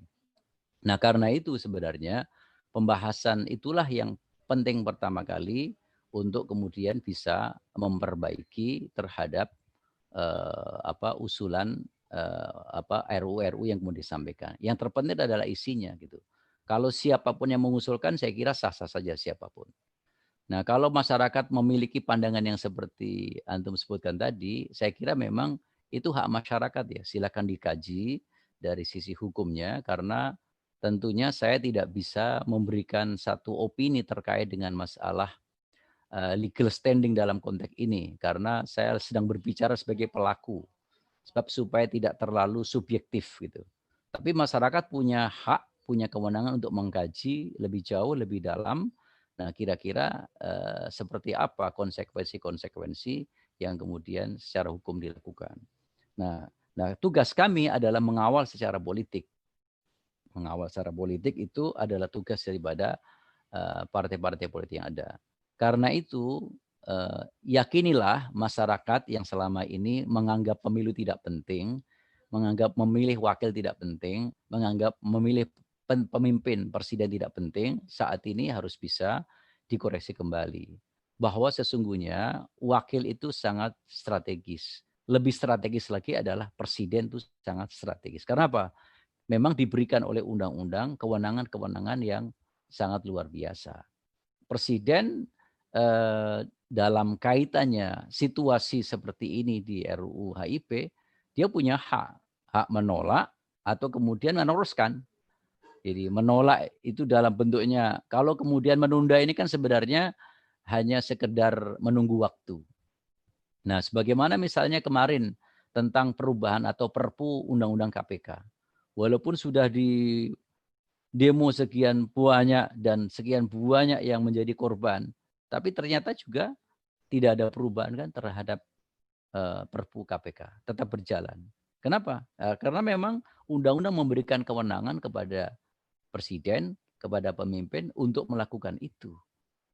Nah, karena itu sebenarnya pembahasan itulah yang penting pertama kali untuk kemudian bisa memperbaiki terhadap usulan RUU yang kemudian disampaikan. Yang terpenting adalah isinya gitu. Kalau siapapun yang mengusulkan, saya kira sah-sah saja siapapun. Nah, kalau masyarakat memiliki pandangan yang seperti antum sebutkan tadi, saya kira memang itu hak masyarakat ya. Silakan dikaji dari sisi hukumnya, karena tentunya saya tidak bisa memberikan satu opini terkait dengan masalah legal standing dalam konteks ini, karena saya sedang berbicara sebagai pelaku, sebab supaya tidak terlalu subjektif gitu. Tapi masyarakat punya hak, punya kewenangan untuk mengkaji lebih jauh, lebih dalam. Nah, kira-kira seperti apa konsekuensi-konsekuensi yang kemudian secara hukum dilakukan. Nah, tugas kami adalah mengawal secara politik. Mengawal secara politik itu adalah tugas daripada partai-partai politik yang ada. Karena itu, yakinilah masyarakat yang selama ini menganggap pemilu tidak penting, menganggap memilih wakil tidak penting, menganggap memilih pemimpin presiden tidak penting, saat ini harus bisa dikoreksi kembali. Bahwa sesungguhnya wakil itu sangat strategis. Lebih strategis lagi adalah presiden itu sangat strategis. Karena apa? Memang diberikan oleh undang-undang kewenangan-kewenangan yang sangat luar biasa. Presiden dalam kaitannya situasi seperti ini di RUU HIP, dia punya hak menolak atau kemudian meneruskan. Jadi menolak itu dalam bentuknya, kalau kemudian menunda ini kan sebenarnya hanya sekedar menunggu waktu. Nah, sebagaimana misalnya kemarin tentang perubahan atau Perpu Undang-Undang KPK. Walaupun sudah di demo sekian banyak dan sekian banyak yang menjadi korban, tapi ternyata juga tidak ada perubahan kan terhadap Perpu KPK, tetap berjalan. Kenapa? Karena memang undang-undang memberikan kewenangan kepada presiden, kepada pemimpin untuk melakukan itu.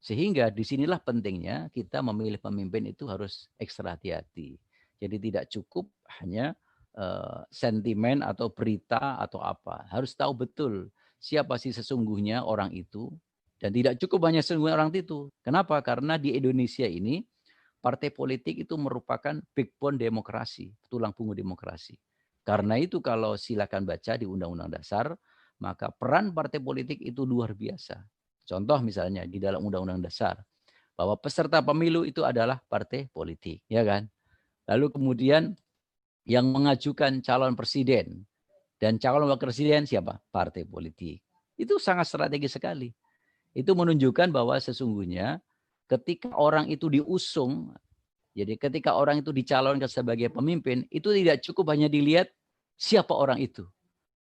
Sehingga disinilah pentingnya kita memilih pemimpin itu harus ekstra hati-hati. Jadi tidak cukup hanya sentimen atau berita atau apa. Harus tahu betul siapa sih sesungguhnya orang itu. Dan tidak cukup hanya sesungguhnya orang itu. Kenapa? Karena di Indonesia ini partai politik itu merupakan backbone demokrasi, tulang punggung demokrasi. Karena itu kalau silakan baca di Undang-Undang Dasar, maka peran partai politik itu luar biasa. Contoh misalnya di dalam Undang-Undang Dasar, bahwa peserta pemilu itu adalah partai politik, ya kan? Lalu kemudian yang mengajukan calon presiden dan calon wakil presiden siapa? Partai politik. Itu sangat strategis sekali. Itu menunjukkan bahwa sesungguhnya ketika orang itu diusung, jadi ketika orang itu dicalonkan sebagai pemimpin, itu tidak cukup hanya dilihat siapa orang itu.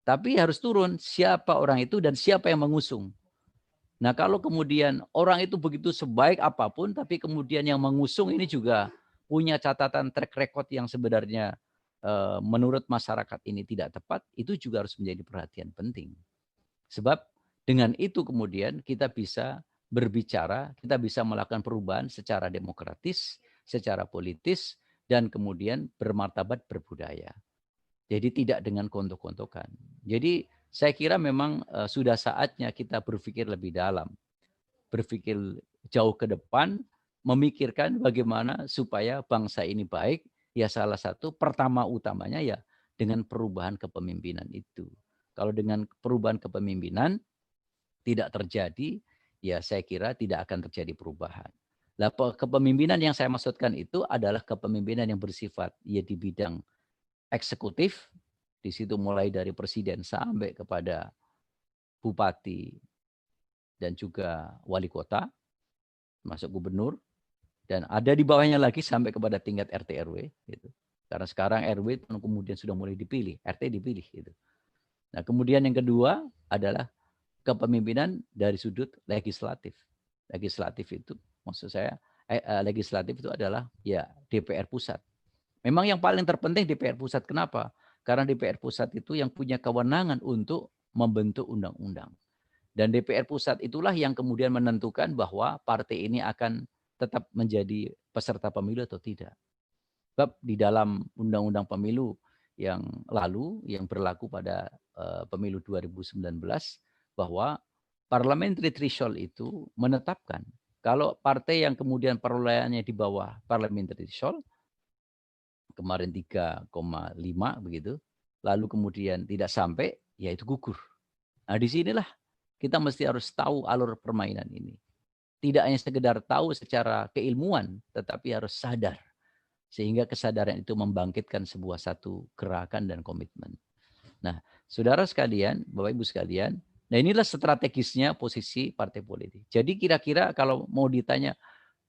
Tapi harus turun siapa orang itu dan siapa yang mengusung. Nah, kalau kemudian orang itu begitu sebaik apapun, tapi kemudian yang mengusung ini juga punya catatan track record yang sebenarnya menurut masyarakat ini tidak tepat, itu juga harus menjadi perhatian penting. Sebab dengan itu kemudian kita bisa berbicara, kita bisa melakukan perubahan secara demokratis, secara politis, dan kemudian bermartabat berbudaya. Jadi tidak dengan kontok-kontokan. Jadi saya kira memang sudah saatnya kita berpikir lebih dalam. Berpikir jauh ke depan, memikirkan bagaimana supaya bangsa ini baik. Ya salah satu pertama utamanya ya dengan perubahan kepemimpinan itu. Kalau dengan perubahan kepemimpinan tidak terjadi, ya saya kira tidak akan terjadi perubahan. Nah, kepemimpinan yang saya maksudkan itu adalah kepemimpinan yang bersifat ya di bidang eksekutif, di situ mulai dari presiden sampai kepada bupati dan juga wali kota, masuk gubernur, dan ada di bawahnya lagi sampai kepada tingkat RT RW gitu. Karena sekarang RW kemudian sudah mulai dipilih, RT dipilih gitu. Nah, kemudian yang kedua adalah kepemimpinan dari sudut legislatif. Legislatif itu maksud saya legislatif itu adalah ya DPR pusat. Memang yang paling terpenting DPR pusat. Kenapa? Karena DPR pusat itu yang punya kewenangan untuk membentuk undang-undang. Dan DPR pusat itulah yang kemudian menentukan bahwa partai ini akan tetap menjadi peserta pemilu atau tidak. Sebab di dalam undang-undang pemilu yang lalu, yang berlaku pada pemilu 2019, bahwa parliamentary threshold itu menetapkan kalau partai yang kemudian perolehannya di bawah parliamentary threshold, kemarin 3,5 begitu, lalu kemudian tidak sampai, ya itu gugur. Nah, disinilah kita mesti harus tahu alur permainan ini. Tidak hanya sekedar tahu secara keilmuan, tetapi harus sadar. Sehingga kesadaran itu membangkitkan sebuah satu gerakan dan komitmen. Nah, saudara sekalian, Bapak Ibu sekalian, nah inilah strategisnya posisi partai politik. Jadi kira-kira kalau mau ditanya,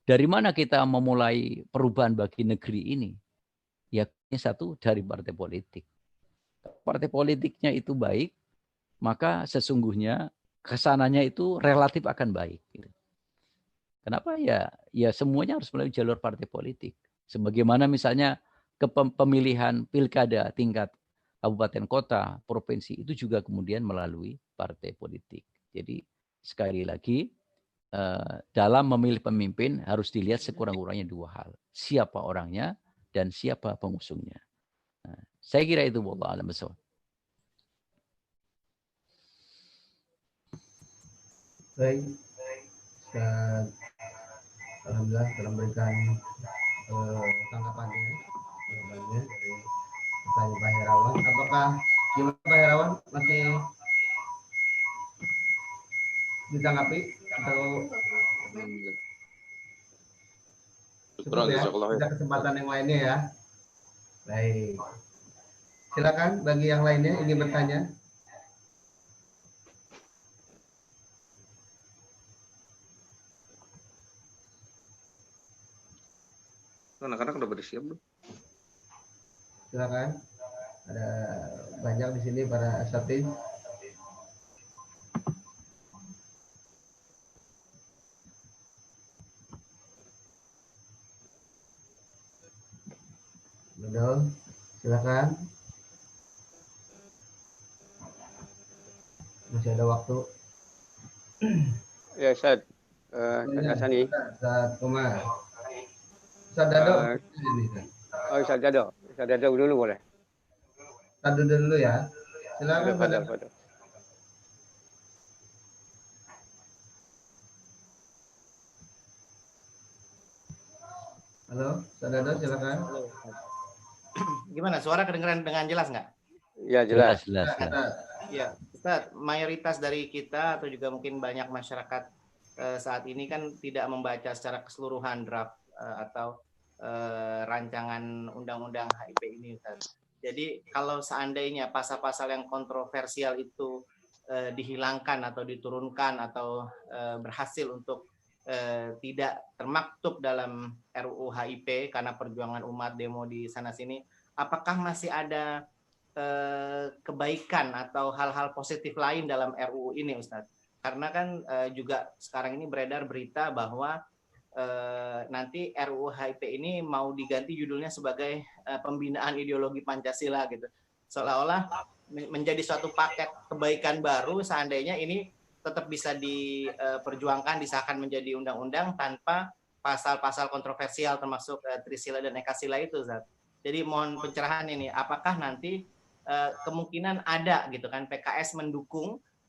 dari mana kita memulai perubahan bagi negeri ini? Ya, ini satu dari partai politik. Partai politiknya itu baik, maka sesungguhnya kesananya itu relatif akan baik. Kenapa? Ya semuanya harus melalui jalur partai politik. Sebagaimana misalnya pemilihan pilkada tingkat kabupaten kota, provinsi, itu juga kemudian melalui partai politik. Jadi sekali lagi, dalam memilih pemimpin harus dilihat sekurang-kurangnya dua hal. Siapa orangnya dan siapa pengusungnya. Nah, saya kira itu wallahu a'lam bishawab. Baik, alhamdulillah telah memberikan tanggapannya, jawabannya dari pertanyaan Pak Herawan. Apakah gimana Pak Herawan, masih ditanggapi atau cukup ya? Ada kesempatan yang lainnya ya. Baik, silakan bagi yang lainnya ingin bertanya. Anak-anak udah pada siap belum? Silakan. Ada banyak di sini para asatidz. Betul. Silakan. Masih ada waktu. Ya, Ustaz. Ustaz Hasani. Ustaz Umar. Ustaz Dado. Ustaz Dado. Ustaz Dado dulu boleh. Ustaz Dado dulu ya. Silakan. Pada. Halo, Ustaz Dado silakan. Gimana, suara kedengeran dengan jelas nggak? Ya, jelas. Ya, Ustaz, mayoritas dari kita atau juga mungkin banyak masyarakat saat ini kan tidak membaca secara keseluruhan draft atau rancangan undang-undang HIP ini, Ustaz. Jadi kalau seandainya pasal-pasal yang kontroversial itu dihilangkan atau diturunkan atau berhasil untuk tidak termaktub dalam RUU HIP karena perjuangan umat demo di sana sini, apakah masih ada kebaikan atau hal-hal positif lain dalam RUU ini, Ustaz? Karena kan juga sekarang ini beredar berita bahwa nanti RUU HIP ini mau diganti judulnya sebagai pembinaan ideologi Pancasila gitu. Seolah-olah menjadi suatu paket kebaikan baru seandainya ini tetap bisa diperjuangkan, disahkan menjadi undang-undang tanpa pasal-pasal kontroversial termasuk Trisila dan Ekasila itu, Ustaz. Jadi mohon pencerahan ini, apakah nanti kemungkinan ada gitu kan PKS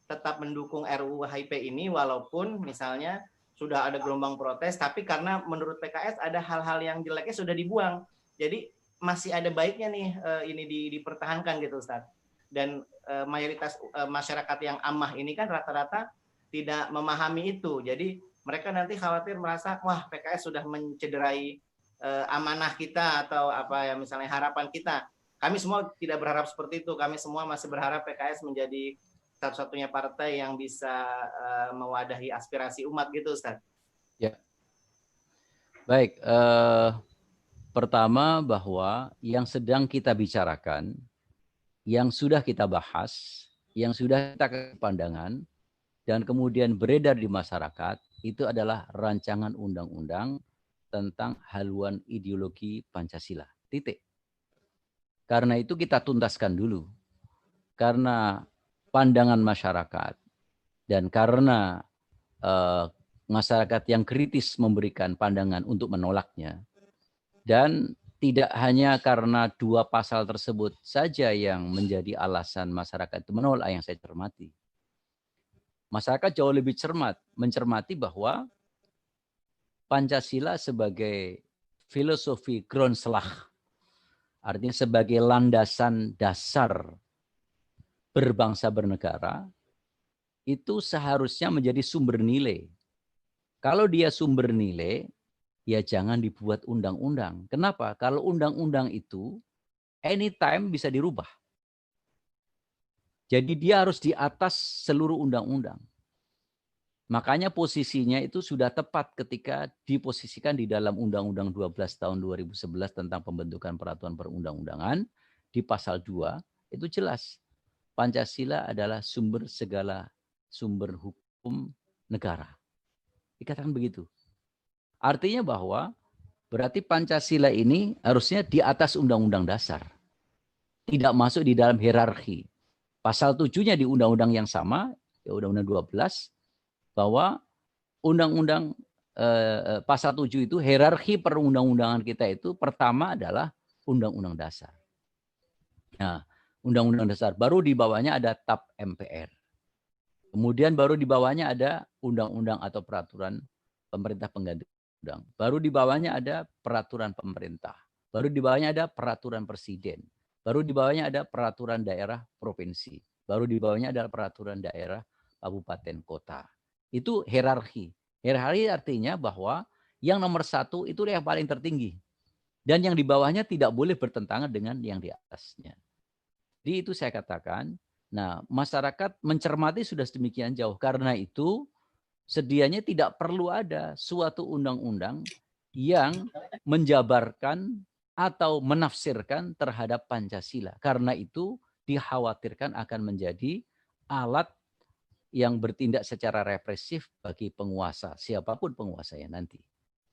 tetap mendukung RUU HIP ini walaupun misalnya sudah ada gelombang protes, tapi karena menurut PKS ada hal-hal yang jeleknya sudah dibuang. Jadi masih ada baiknya nih ini dipertahankan gitu, Ustaz. dan mayoritas masyarakat yang amah ini kan rata-rata tidak memahami itu. Jadi mereka nanti khawatir merasa wah PKS sudah mencederai amanah kita atau apa ya misalnya harapan kita. Kami semua tidak berharap seperti itu. Kami semua masih berharap PKS menjadi satu-satunya partai yang bisa mewadahi aspirasi umat gitu, Ustaz. Ya. Baik, pertama bahwa yang sedang kita bicarakan, yang sudah kita bahas, yang sudah kita pandangan, dan kemudian beredar di masyarakat, itu adalah rancangan undang-undang tentang haluan ideologi Pancasila. Titik. Karena itu kita tuntaskan dulu. Karena pandangan masyarakat dan karena masyarakat yang kritis memberikan pandangan untuk menolaknya, dan tidak hanya karena dua pasal tersebut saja yang menjadi alasan masyarakat itu menolak yang saya cermati. Masyarakat jauh lebih cermat, mencermati bahwa Pancasila sebagai filosofi Grundslag, artinya sebagai landasan dasar berbangsa bernegara, itu seharusnya menjadi sumber nilai. Kalau dia sumber nilai, ya jangan dibuat undang-undang. Kenapa? Kalau undang-undang itu anytime bisa dirubah. Jadi dia harus di atas seluruh undang-undang. Makanya posisinya itu sudah tepat ketika diposisikan di dalam Undang-Undang 12 tahun 2011 tentang pembentukan peraturan perundang-undangan, di pasal 2, itu jelas. Pancasila adalah sumber segala sumber hukum negara. Dikatakan begitu. Artinya bahwa berarti Pancasila ini harusnya di atas Undang-Undang Dasar. Tidak masuk di dalam hierarki. Pasal 7-nya di undang-undang yang sama, ya Undang-Undang 12, bahwa undang-undang pasal 7 itu hierarki perundang-undangan kita itu pertama adalah Undang-Undang Dasar. Nah, Undang-Undang Dasar baru di bawahnya ada TAP MPR. Kemudian baru di bawahnya ada undang-undang atau peraturan pemerintah pengganti undang. Baru di bawahnya ada peraturan pemerintah. Baru di bawahnya ada peraturan presiden. Baru di bawahnya ada peraturan daerah provinsi. Baru di bawahnya ada peraturan daerah kabupaten kota. Itu hierarki. Hierarki artinya bahwa yang nomor 1 itu yang paling tertinggi. Dan yang di bawahnya tidak boleh bertentangan dengan yang di atasnya. Jadi itu saya katakan, nah masyarakat mencermati sudah sedemikian jauh. Karena itu sedianya tidak perlu ada suatu undang-undang yang menjabarkan atau menafsirkan terhadap Pancasila. Karena itu dikhawatirkan akan menjadi alat yang bertindak secara represif bagi penguasa, siapapun penguasanya nanti.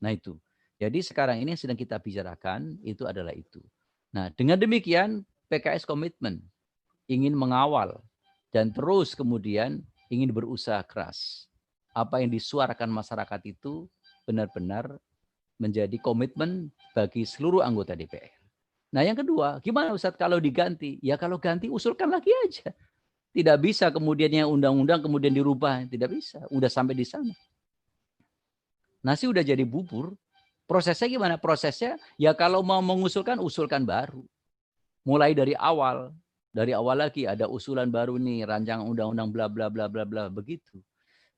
Nah itu. Jadi sekarang ini yang sedang kita bicarakan itu adalah itu. Nah dengan demikian PKS komitmen ingin mengawal dan terus kemudian ingin berusaha keras. Apa yang disuarakan masyarakat itu benar-benar menjadi komitmen bagi seluruh anggota DPR. Nah yang kedua, gimana Ustadz kalau diganti? Ya kalau ganti usulkan lagi aja. Tidak bisa kemudian yang undang-undang kemudian dirubah. Tidak bisa. Udah sampai di sana. Nasi udah jadi bubur. Prosesnya gimana? Prosesnya ya kalau mau mengusulkan, usulkan baru. Mulai dari awal. Dari awal lagi ada usulan baru nih. Rancangan undang-undang bla bla bla bla bla. Begitu.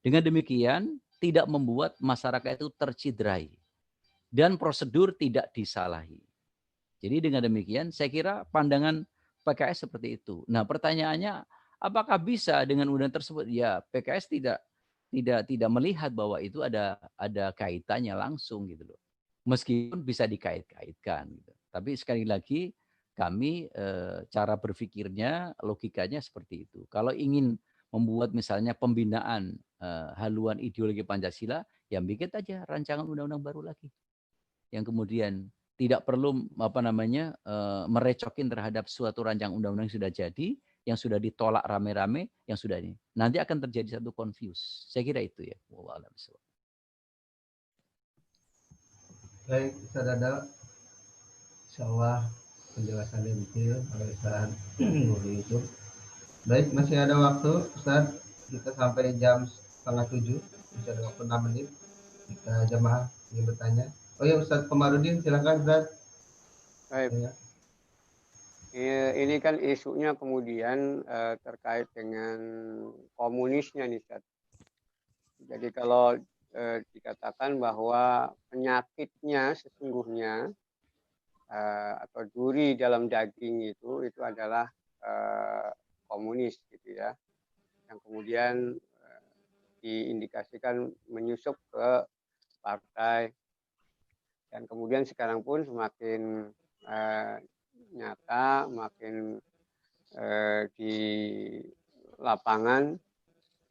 Dengan demikian tidak membuat masyarakat itu tercidrai. Dan prosedur tidak disalahi. Jadi dengan demikian saya kira pandangan PKS seperti itu. Nah pertanyaannya, apakah bisa dengan undang tersebut? Ya, PKS tidak melihat bahwa itu ada kaitannya langsung gitu loh. Meskipun bisa dikait-kaitkan gitu. Tapi sekali lagi kami cara berpikirnya, logikanya seperti itu. Kalau ingin membuat misalnya pembinaan haluan ideologi Pancasila, ya bikin aja rancangan undang-undang baru lagi. Yang kemudian tidak perlu merecokin terhadap suatu rancangan undang-undang yang sudah jadi, yang sudah ditolak rame-rame, yang sudah ini. Nanti akan terjadi satu confuse. Saya kira itu ya. Baik, Ustaz Dada. Insyaallah penjelasan yang detail oleh Ustaz itu. Baik, masih ada waktu Ustaz. Kita sampai jam 6:30. Masih ada waktu 6 menit. Kita jamaah ingin bertanya. Oh ya Ustaz Komarudin, silakan Ustaz. Baik. Ya. Ini kan isunya kemudian terkait dengan komunisnya nih, Ustaz. Jadi kalau dikatakan bahwa penyakitnya sesungguhnya atau duri dalam daging itu adalah komunis gitu ya, yang kemudian diindikasikan menyusup ke partai, dan kemudian sekarang pun semakin nyata, makin di lapangan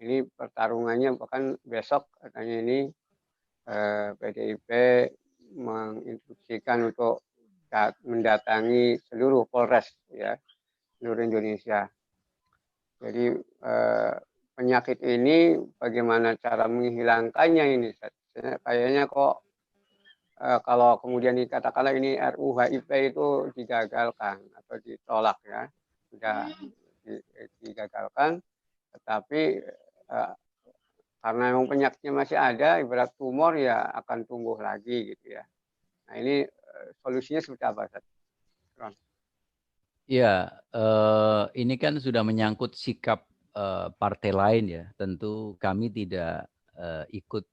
ini pertarungannya, bahkan besok katanya ini PDIP menginstruksikan untuk mendatangi seluruh Polres ya, seluruh Indonesia. Jadi penyakit ini bagaimana cara menghilangkannya ini? Kayaknya kok kalau kemudian dikatakanlah ini RUU HIP itu digagalkan atau ditolak ya, sudah digagalkan, tetapi karena memang penyakitnya masih ada, ibarat tumor ya akan tumbuh lagi gitu ya. Nah ini solusinya seperti apa, Ustaz? Ya, ini kan sudah menyangkut sikap partai lain ya. Tentu kami tidak ikut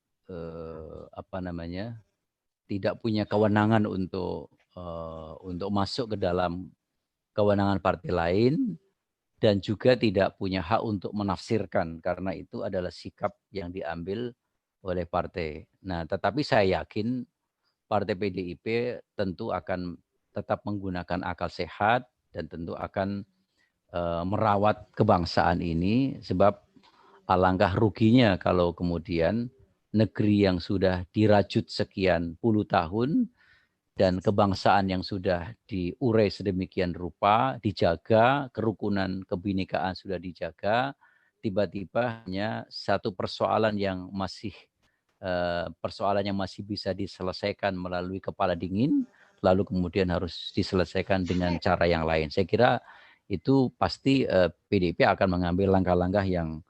tidak punya kewenangan untuk masuk ke dalam kewenangan partai lain, dan juga tidak punya hak untuk menafsirkan karena itu adalah sikap yang diambil oleh partai. Nah, tetapi saya yakin partai PDIP tentu akan tetap menggunakan akal sehat dan tentu akan merawat kebangsaan ini, sebab alangkah ruginya kalau kemudian negeri yang sudah dirajut sekian puluh tahun dan kebangsaan yang sudah diurai sedemikian rupa, dijaga, kerukunan kebinekaan sudah dijaga, tiba-tiba hanya satu persoalan yang masih bisa diselesaikan melalui kepala dingin, lalu kemudian harus diselesaikan dengan cara yang lain. Saya kira itu pasti PDIP akan mengambil langkah-langkah yang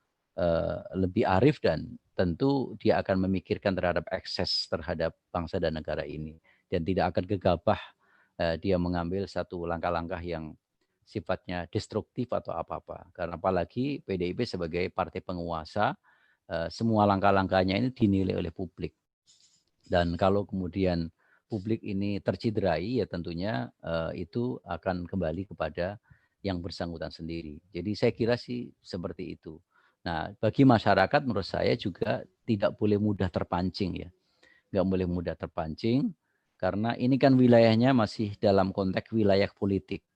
lebih arif dan tentu dia akan memikirkan terhadap ekses terhadap bangsa dan negara ini. Dan tidak akan gegabah dia mengambil satu langkah-langkah yang sifatnya destruktif atau apa-apa. Karena apalagi PDIP sebagai partai penguasa, semua langkah-langkahnya ini dinilai oleh publik. Dan kalau kemudian publik ini terciderai, ya tentunya itu akan kembali kepada yang bersangkutan sendiri. Jadi saya kira sih seperti itu. Nah, bagi masyarakat menurut saya juga tidak boleh mudah terpancing ya. Nggak boleh mudah terpancing, karena ini kan wilayahnya masih dalam konteks wilayah politik.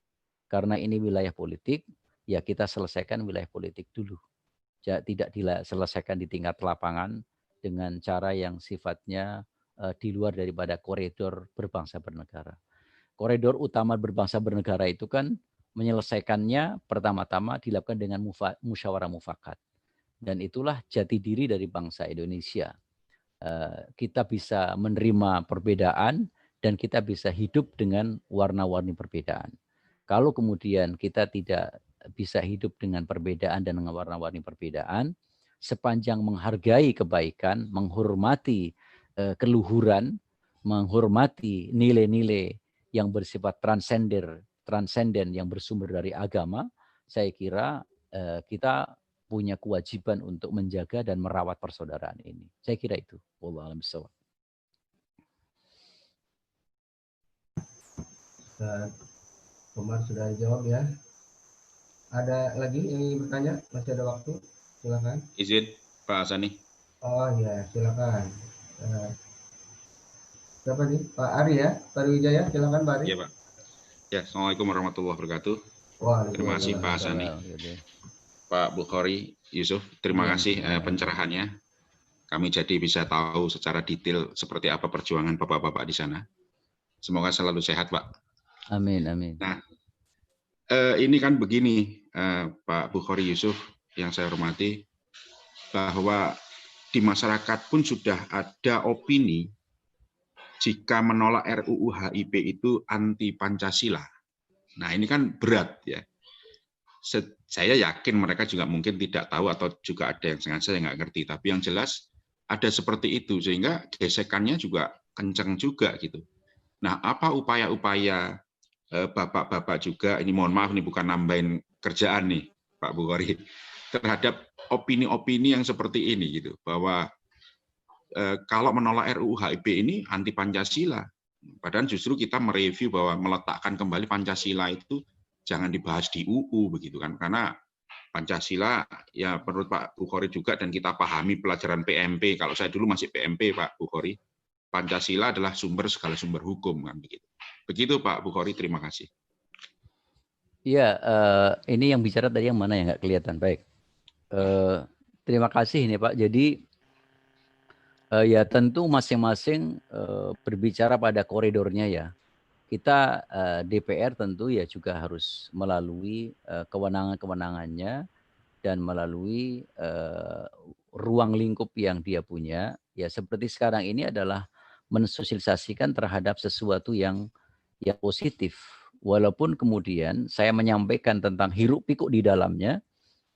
Karena ini wilayah politik, ya kita selesaikan wilayah politik dulu. Tidak diselesaikan di tingkat lapangan dengan cara yang sifatnya di luar daripada koridor berbangsa bernegara. Koridor utama berbangsa bernegara itu kan menyelesaikannya pertama-tama dilakukan dengan musyawarah mufakat. Dan itulah jati diri dari bangsa Indonesia. Kita bisa menerima perbedaan dan kita bisa hidup dengan warna-warni perbedaan. Kalau kemudian kita tidak bisa hidup dengan perbedaan dan dengan warna-warni perbedaan, sepanjang menghargai kebaikan, menghormati keluhuran, menghormati nilai-nilai yang bersifat transenden yang bersumber dari agama, saya kira kita punya kewajiban untuk menjaga dan merawat persaudaraan ini. Saya kira itu. Wallahu a'lam bishawab. Komar sudah dijawab ya. Ada lagi yang ingin bertanya? Masih ada waktu? Silakan. Izin Pak Hasani. Oh ya, silakan. Siapa nih? Pak Ari ya? Pak Wijaya, silakan Pak Ari. Iya Pak. Ya, Assalamualaikum warahmatullahi wabarakatuh. Terima kasih Pak Hasani. Pak Bukhari Yusuf, terima kasih pencerahannya. Kami jadi bisa tahu secara detail seperti apa perjuangan Bapak-Bapak di sana. Semoga selalu sehat, Pak. Amin, amin. Nah, ini kan begini, Pak Bukhari Yusuf yang saya hormati, bahwa di masyarakat pun sudah ada opini jika menolak RUU HIP itu anti Pancasila. Nah, ini kan berat ya. Saya yakin mereka juga mungkin tidak tahu atau juga ada yang sengaja saya nggak ngerti. Tapi yang jelas ada seperti itu sehingga gesekannya juga kencang juga gitu. Nah, apa upaya-upaya bapak-bapak juga, ini mohon maaf nih bukan nambahin kerjaan nih Pak Bukhari, terhadap opini-opini yang seperti ini gitu, bahwa kalau menolak RUU HIP ini anti Pancasila. Padahal justru kita mereview bahwa meletakkan kembali Pancasila itu jangan dibahas di UU begitu kan, karena Pancasila ya menurut Pak Bukhari juga, dan kita pahami pelajaran PMP, kalau saya dulu masih PMP Pak Bukhari, Pancasila adalah sumber segala sumber hukum kan begitu. Begitu Pak Bukhari, terima kasih. Iya, ini yang bicara tadi yang mana yang nggak kelihatan. Baik, terima kasih ini Pak. Jadi ya tentu masing-masing berbicara pada koridornya ya. Kita DPR tentu ya juga harus melalui kewenangan-kewenangannya dan melalui ruang lingkup yang dia punya. Ya seperti sekarang ini adalah mensosialisasikan terhadap sesuatu yang positif. Walaupun kemudian saya menyampaikan tentang hiruk pikuk di dalamnya,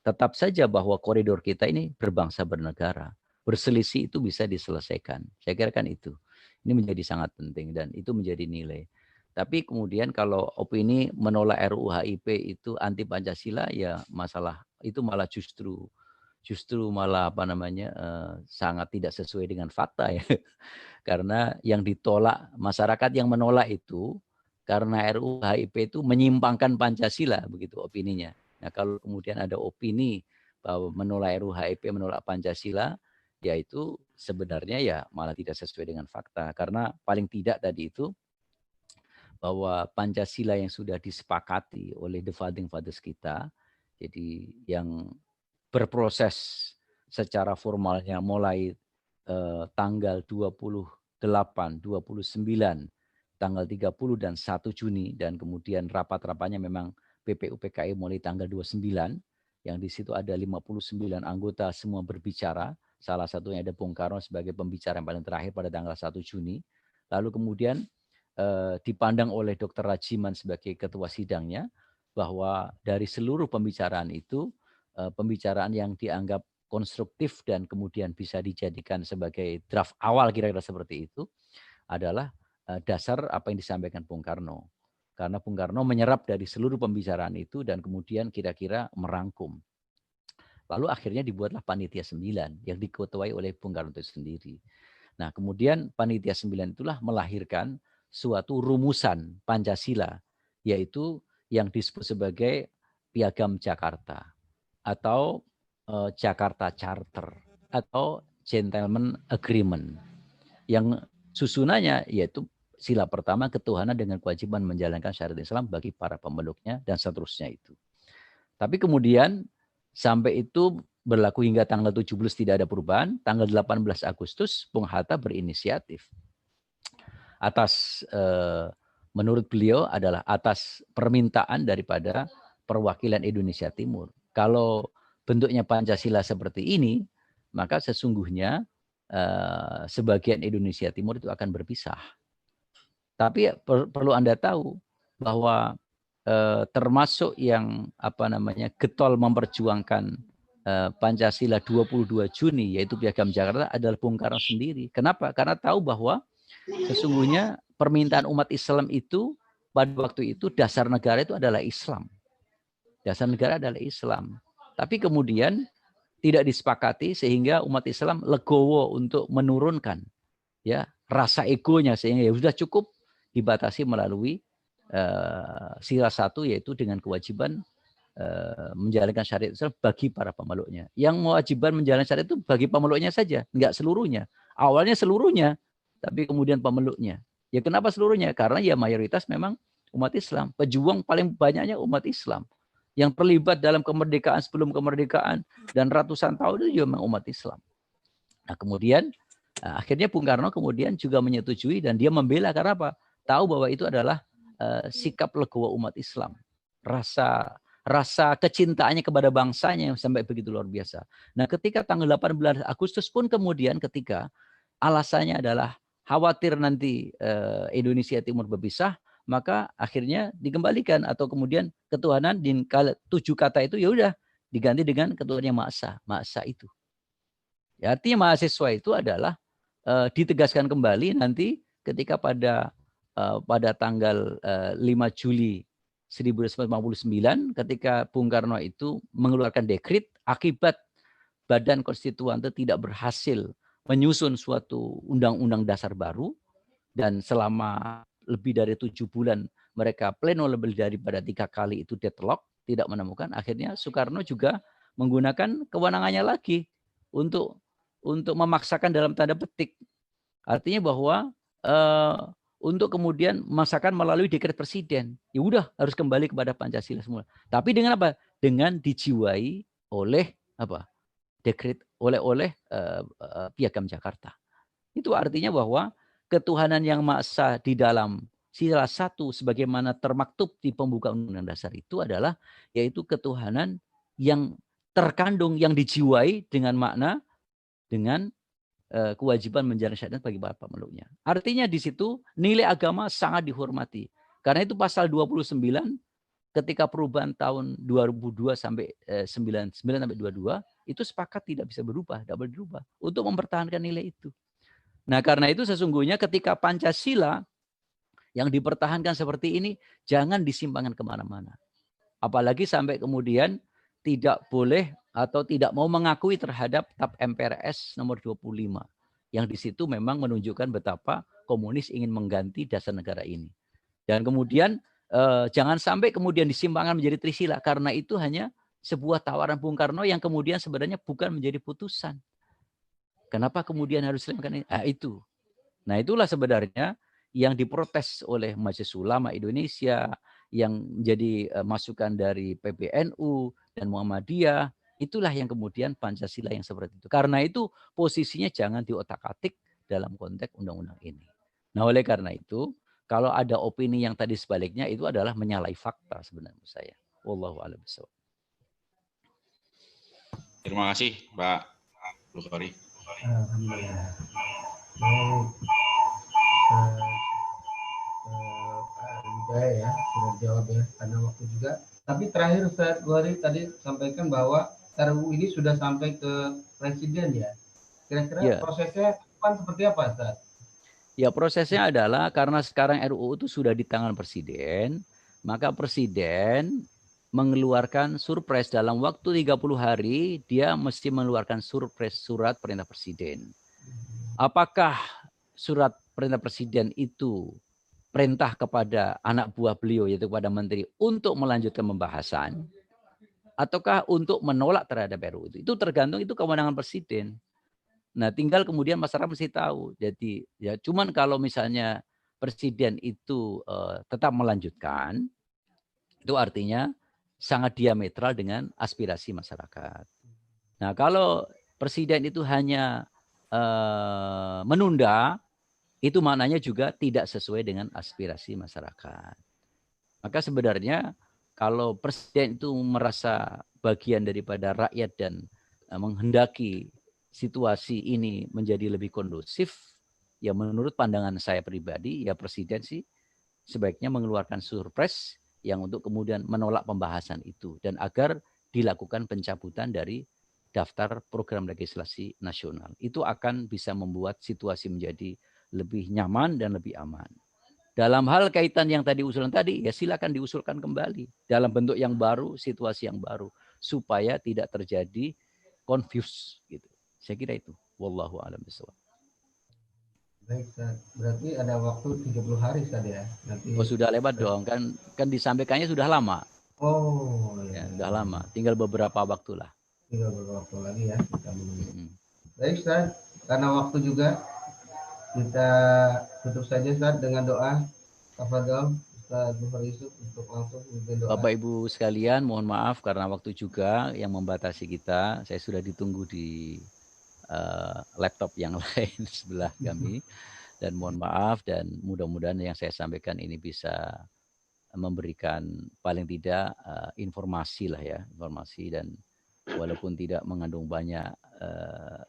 tetap saja bahwa koridor kita ini berbangsa bernegara. Berselisih itu bisa diselesaikan. Saya kira kan itu. Ini menjadi sangat penting dan itu menjadi nilai. Tapi kemudian kalau opini menolak RUU HIP itu anti Pancasila, ya masalah itu malah justru malah sangat tidak sesuai dengan fakta ya. Karena yang ditolak, masyarakat yang menolak itu karena RUU HIP itu menyimpangkan Pancasila, begitu opininya. Nah, kalau kemudian ada opini bahwa menolak RUU HIP menolak Pancasila, yaitu sebenarnya ya malah tidak sesuai dengan fakta. Karena paling tidak tadi itu bahwa Pancasila yang sudah disepakati oleh the founding fathers kita, jadi yang berproses secara formalnya mulai tanggal 28, 29, tanggal 30 dan 1 Juni, dan kemudian rapat-rapatnya memang PPUPKI mulai tanggal 29, yang di situ ada 59 anggota semua berbicara, salah satunya ada Bung Karno sebagai pembicara yang paling terakhir pada tanggal 1 Juni. Lalu kemudian dipandang oleh Dr. Rajiman sebagai ketua sidangnya bahwa dari seluruh pembicaraan itu, pembicaraan yang dianggap konstruktif dan kemudian bisa dijadikan sebagai draft awal kira-kira seperti itu adalah dasar apa yang disampaikan Bung Karno. Karena Bung Karno menyerap dari seluruh pembicaraan itu dan kemudian kira-kira merangkum. Lalu akhirnya dibuatlah Panitia 9 yang diketuai oleh Bung Karno itu sendiri. Nah, kemudian Panitia 9 itulah melahirkan suatu rumusan Pancasila, yaitu yang disebut sebagai Piagam Jakarta atau Jakarta Charter atau Gentleman Agreement, yang susunannya yaitu sila pertama ketuhanan dengan kewajiban menjalankan syariat Islam bagi para pemeluknya dan seterusnya itu. Tapi kemudian sampai itu berlaku hingga tanggal 17 tidak ada perubahan. Tanggal 18 Agustus Bung Hatta berinisiatif atas menurut beliau adalah atas permintaan daripada perwakilan Indonesia Timur. Kalau bentuknya Pancasila seperti ini, maka sesungguhnya sebagian Indonesia Timur itu akan berpisah. Tapi perlu Anda tahu bahwa termasuk yang getol memperjuangkan Pancasila 22 Juni yaitu Piagam Jakarta adalah Bung Karno sendiri. Kenapa? Karena tahu bahwa sesungguhnya permintaan umat Islam itu pada waktu itu dasar negara itu adalah Islam. Dasar negara adalah Islam. Tapi kemudian tidak disepakati sehingga umat Islam legowo untuk menurunkan ya rasa egonya, sehingga ya sudah cukup dibatasi melalui sila 1 yaitu dengan kewajiban menjalankan syariat Islam bagi para pemeluknya. Yang kewajiban menjalankan syariat itu bagi pemeluknya saja, enggak seluruhnya. Awalnya seluruhnya, tapi kemudian pemeluknya. Ya kenapa seluruhnya? Karena ya mayoritas memang umat Islam. Pejuang paling banyaknya umat Islam. Yang terlibat dalam kemerdekaan sebelum kemerdekaan dan ratusan tahun itu juga memang umat Islam. Nah kemudian akhirnya Bung Karno kemudian juga menyetujui dan dia membela karena apa? Tahu bahwa itu adalah sikap legowo umat Islam. Rasa kecintaannya kepada bangsanya yang sampai begitu luar biasa. Nah ketika tanggal 18 Agustus pun kemudian ketika alasannya adalah khawatir nanti Indonesia Timur berpisah, maka akhirnya dikembalikan atau kemudian ketuhanan di 7 kata itu ya udah diganti dengan ketuhanan yang Maha Esa. Maha Esa itu. Ya, artinya mahasiswa itu adalah ditegaskan kembali nanti ketika pada pada tanggal 5 Juli 1959 ketika Bung Karno itu mengeluarkan dekret akibat Badan Konstituan itu tidak berhasil menyusun suatu undang-undang dasar baru, dan selama lebih dari 7 bulan mereka pleno lebih daripada 3 kali itu deadlock, tidak menemukan. Akhirnya Soekarno juga menggunakan kewenangannya lagi untuk memaksakan dalam tanda petik. Artinya bahwa untuk kemudian memaksakan melalui dekret presiden. Ya udah, harus kembali kepada Pancasila semula. Tapi dengan apa? Dengan dijiwai oleh apa? Dekret oleh Piagam Jakarta. Itu artinya bahwa ketuhanan yang Maha Esa di dalam sila 1 sebagaimana termaktub di pembuka Undang-Undang Dasar itu adalah yaitu ketuhanan yang terkandung, yang dijiwai dengan makna, dengan kewajiban menjalani syariat bagi para pemeluknya. Artinya di situ nilai agama sangat dihormati. Karena itu pasal 29 ketika perubahan tahun 2002 sampai 99 sampai 22 itu sepakat tidak bisa berubah, tidak boleh dirubah untuk mempertahankan nilai itu. Nah, karena itu sesungguhnya ketika Pancasila yang dipertahankan seperti ini jangan disimpangkan kemana-mana. Apalagi sampai kemudian tidak boleh atau tidak mau mengakui terhadap TAP MPRS nomor 25 yang di situ memang menunjukkan betapa komunis ingin mengganti dasar negara ini. Dan kemudian jangan sampai kemudian disimpangkan menjadi Trisila, karena itu hanya sebuah tawaran Bung Karno yang kemudian sebenarnya bukan menjadi putusan. Kenapa kemudian harus dilakukan ini? Itu. Nah, itulah sebenarnya yang diprotes oleh Majelis Ulama Indonesia, yang menjadi masukan dari PBNU dan Muhammadiyah. Itulah yang kemudian Pancasila yang seperti itu. Karena itu posisinya jangan diotak-atik dalam konteks undang-undang ini. Nah, oleh karena itu, kalau ada opini yang tadi sebaliknya, itu adalah menyalahi fakta sebenarnya menurut saya. Wallahu a'lam bishawab. Terima kasih, Pak Bukhari. Alhamdulillah. Baik, ya, sudah jawab ya, karena waktu juga. Tapi terakhir Ustaz Bukhari tadi sampaikan bahwa RUU ini sudah sampai ke Presiden ya. Kira-kira prosesnya kapan seperti apa, Ustaz? Ya, prosesnya adalah karena sekarang RUU itu sudah di tangan Presiden, maka Presiden mengeluarkan surpres dalam waktu 30 hari, dia mesti mengeluarkan surpres surat perintah Presiden. Apakah surat perintah Presiden itu perintah kepada anak buah beliau, yaitu kepada Menteri, untuk melanjutkan pembahasan, ataukah untuk menolak terhadap RUU itu tergantung, itu kewenangan Presiden. Nah, tinggal kemudian masyarakat mesti tahu. Jadi ya cuman kalau misalnya Presiden itu tetap melanjutkan, itu artinya sangat diametral dengan aspirasi masyarakat. Nah, kalau Presiden itu hanya menunda, itu maknanya juga tidak sesuai dengan aspirasi masyarakat. Maka sebenarnya kalau Presiden itu merasa bagian daripada rakyat dan menghendaki situasi ini menjadi lebih kondusif, ya menurut pandangan saya pribadi, ya Presiden sih sebaiknya mengeluarkan surpres yang untuk kemudian menolak pembahasan itu, dan agar dilakukan pencabutan dari daftar program legislasi nasional. Itu akan bisa membuat situasi menjadi lebih nyaman dan lebih aman. Dalam hal kaitan yang tadi usulan tadi, ya silakan diusulkan kembali dalam bentuk yang baru, situasi yang baru, supaya tidak terjadi confuse gitu. Saya kira itu. Wallahu a'lam bishawab. Baik, berarti ada waktu 30 hari tadi ya. Nanti... Oh, sudah lewat dong, kan disampaikannya sudah lama. Oh, ya, sudah lama. Tinggal beberapa waktu lah. Tinggal beberapa waktu lagi ya kita menunggu. Baik, Ustaz, karena waktu juga kita tutup saja, Ustaz, dengan doa. Tafadhol Ustaz Bukhari Yusuf untuk langsung doa. Bapak Ibu sekalian, mohon maaf karena waktu juga yang membatasi kita. Saya sudah ditunggu di laptop yang lain sebelah kami, dan mohon maaf, dan mudah-mudahan yang saya sampaikan ini bisa memberikan paling tidak informasi lah ya, informasi, dan walaupun tidak mengandung banyak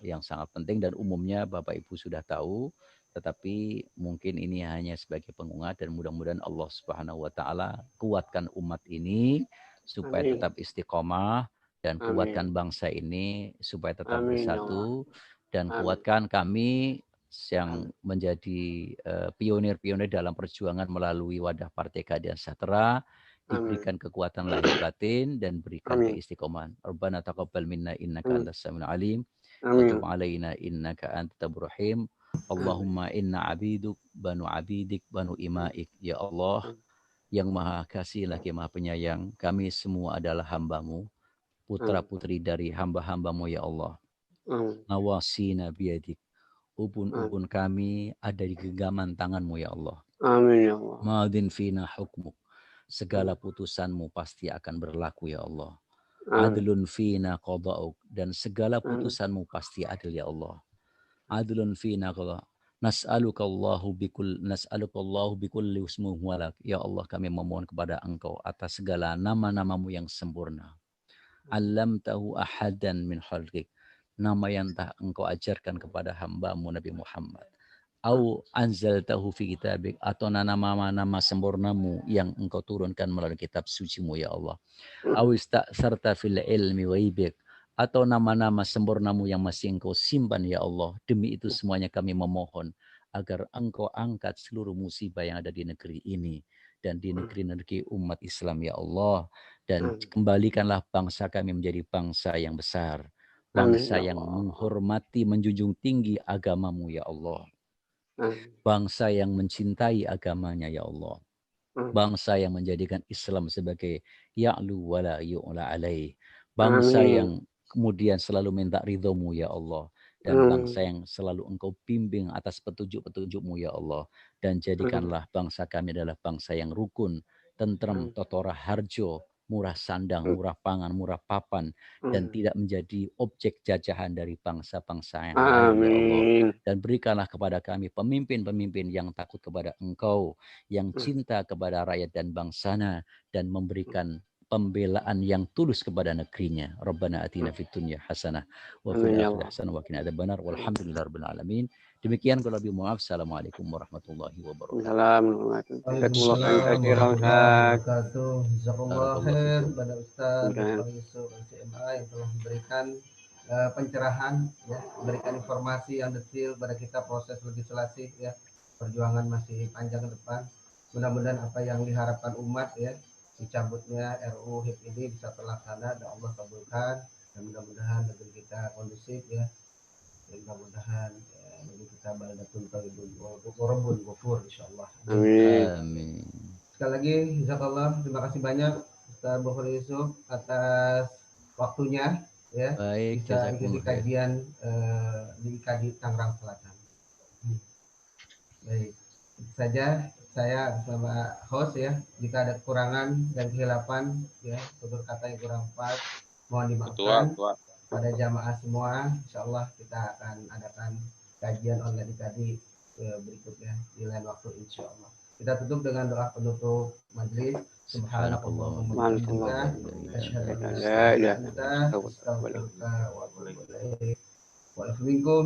yang sangat penting dan umumnya Bapak Ibu sudah tahu, tetapi mungkin ini hanya sebagai pengingat, dan mudah-mudahan Allah Subhanahu wa taala kuatkan umat ini supaya tetap istiqomah, dan kuatkan bangsa ini supaya tetap bersatu, dan kuatkan kami yang menjadi pionir-pionir dalam perjuangan melalui wadah Partai Keadilan Sejahtera, diberikan kekuatan lahir batin dan berikan keistiqomahan. Rabbana taqabbal minna innaka antas samiul alim wa tub alaina innaka antat tawwabur rahim. Allahumma inna abiduk banu abidik banu imaik. Ya Allah yang maha kasih lagi maha penyayang, kami semua adalah hamba-Mu, putra-putri dari hamba-hamba-Mu ya Allah. Nawasina biyadik. Ubun-ubun kami ada di genggaman tangan-Mu ya Allah. Amin ya Allah. Madin fina hukmuk. Segala putusan-Mu pasti akan berlaku ya Allah. Adlun fina qada'uk. Dan segala putusan-Mu pasti adil ya Allah. Adlun fina qada'uk. Nas'alukallahu bikulli ismuhu walak. Ya Allah, kami memohon kepada Engkau atas segala nama-nama-Mu yang sempurna. Allamtahu ahadan min khalqik. Nama yang tak Engkau ajarkan kepada hamba-Mu Nabi Muhammad. Au anzaltahu fi kitabik, atau nama-nama sempurna-Mu yang Engkau turunkan melalui kitab suci-Mu ya Allah. Au ista'sarta fil ilmi ghaibik, atau nama-nama sempurna-Mu yang masih Engkau simpan ya Allah. Demi itu semuanya kami memohon agar Engkau angkat seluruh musibah yang ada di negeri ini dan di negeri-negeri umat Islam ya Allah, dan kembalikanlah bangsa kami menjadi bangsa yang besar, bangsa yang menghormati, menjunjung tinggi agama-Mu ya Allah. Bangsa yang mencintai agamanya ya Allah. Bangsa yang menjadikan Islam sebagai ya'lu wala yu'la alaih. Bangsa yang kemudian selalu minta ridho-Mu ya Allah. Dan bangsa yang selalu Engkau bimbing atas petunjuk-petunjuk-Mu ya Allah. Dan jadikanlah bangsa kami adalah bangsa yang rukun, tentrem, totora harjo, murah sandang, murah pangan, murah papan, dan tidak menjadi objek jajahan dari bangsa-bangsa yang lain ya Allah. Dan berikanlah kepada kami pemimpin-pemimpin yang takut kepada Engkau, yang cinta kepada rakyat dan bangsanya, dan memberikan pembelaan yang tulus kepada negerinya. Rabbana atina fid dunya hasanah wa fil akhirati hasanah wa qina adzabannar. Walhamdulillahirabbil alamin. Demikian, kalau lebih maaf. Assalamualaikum warahmatullahi wabarakatuh. Assalamualaikum warahmatullahi wabarakatuh. Jazakallah khair kepada Ustaz Dr. Yusuf LCMA yang telah memberikan pencerahan, ya, memberikan informasi yang detail pada kita proses legislasi, ya. Perjuangan masih panjang ke depan. Mudah-mudahan apa yang diharapkan umat, ya, dicabutnya RUU HIP ini bisa terlaksana dan Allah kabulkan, dan mudah-mudahan negeri kita kondusif, ya. Dan mudah-mudahan negeri kita baldatun thayyibun wa rabbun ghafur insyaallah. Amin. Sekali lagi jazakallah, terima kasih banyak Ustaz Bukhari Yusuf atas waktunya, ya. Baik, bisa ikuti kajian di IKD Tangerang Selatan. Baik, itu saja saya bersama host, ya. Jika ada kekurangan dan kehilapan, ya, tutur kata yang kurang pas, mohon dimaafkan. Pada jamaah semua, insyaallah kita akan adakan kajian online tadi berikutnya di lain waktu insyaallah. Kita tutup dengan doa penutup majelis. Subhanallahumma wa bihamdihi asyhadu an la ilaha illa anta astaghfiruka wa atubu ilaik.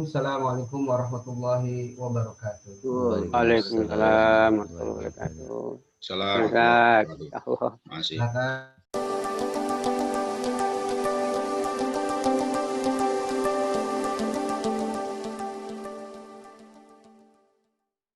Assalamualaikum warahmatullahi wabarakatuh. Waalaikumsalam warahmatullahi wabarakatuh. Assalamualaikum warahmatullahi wabarakatuh.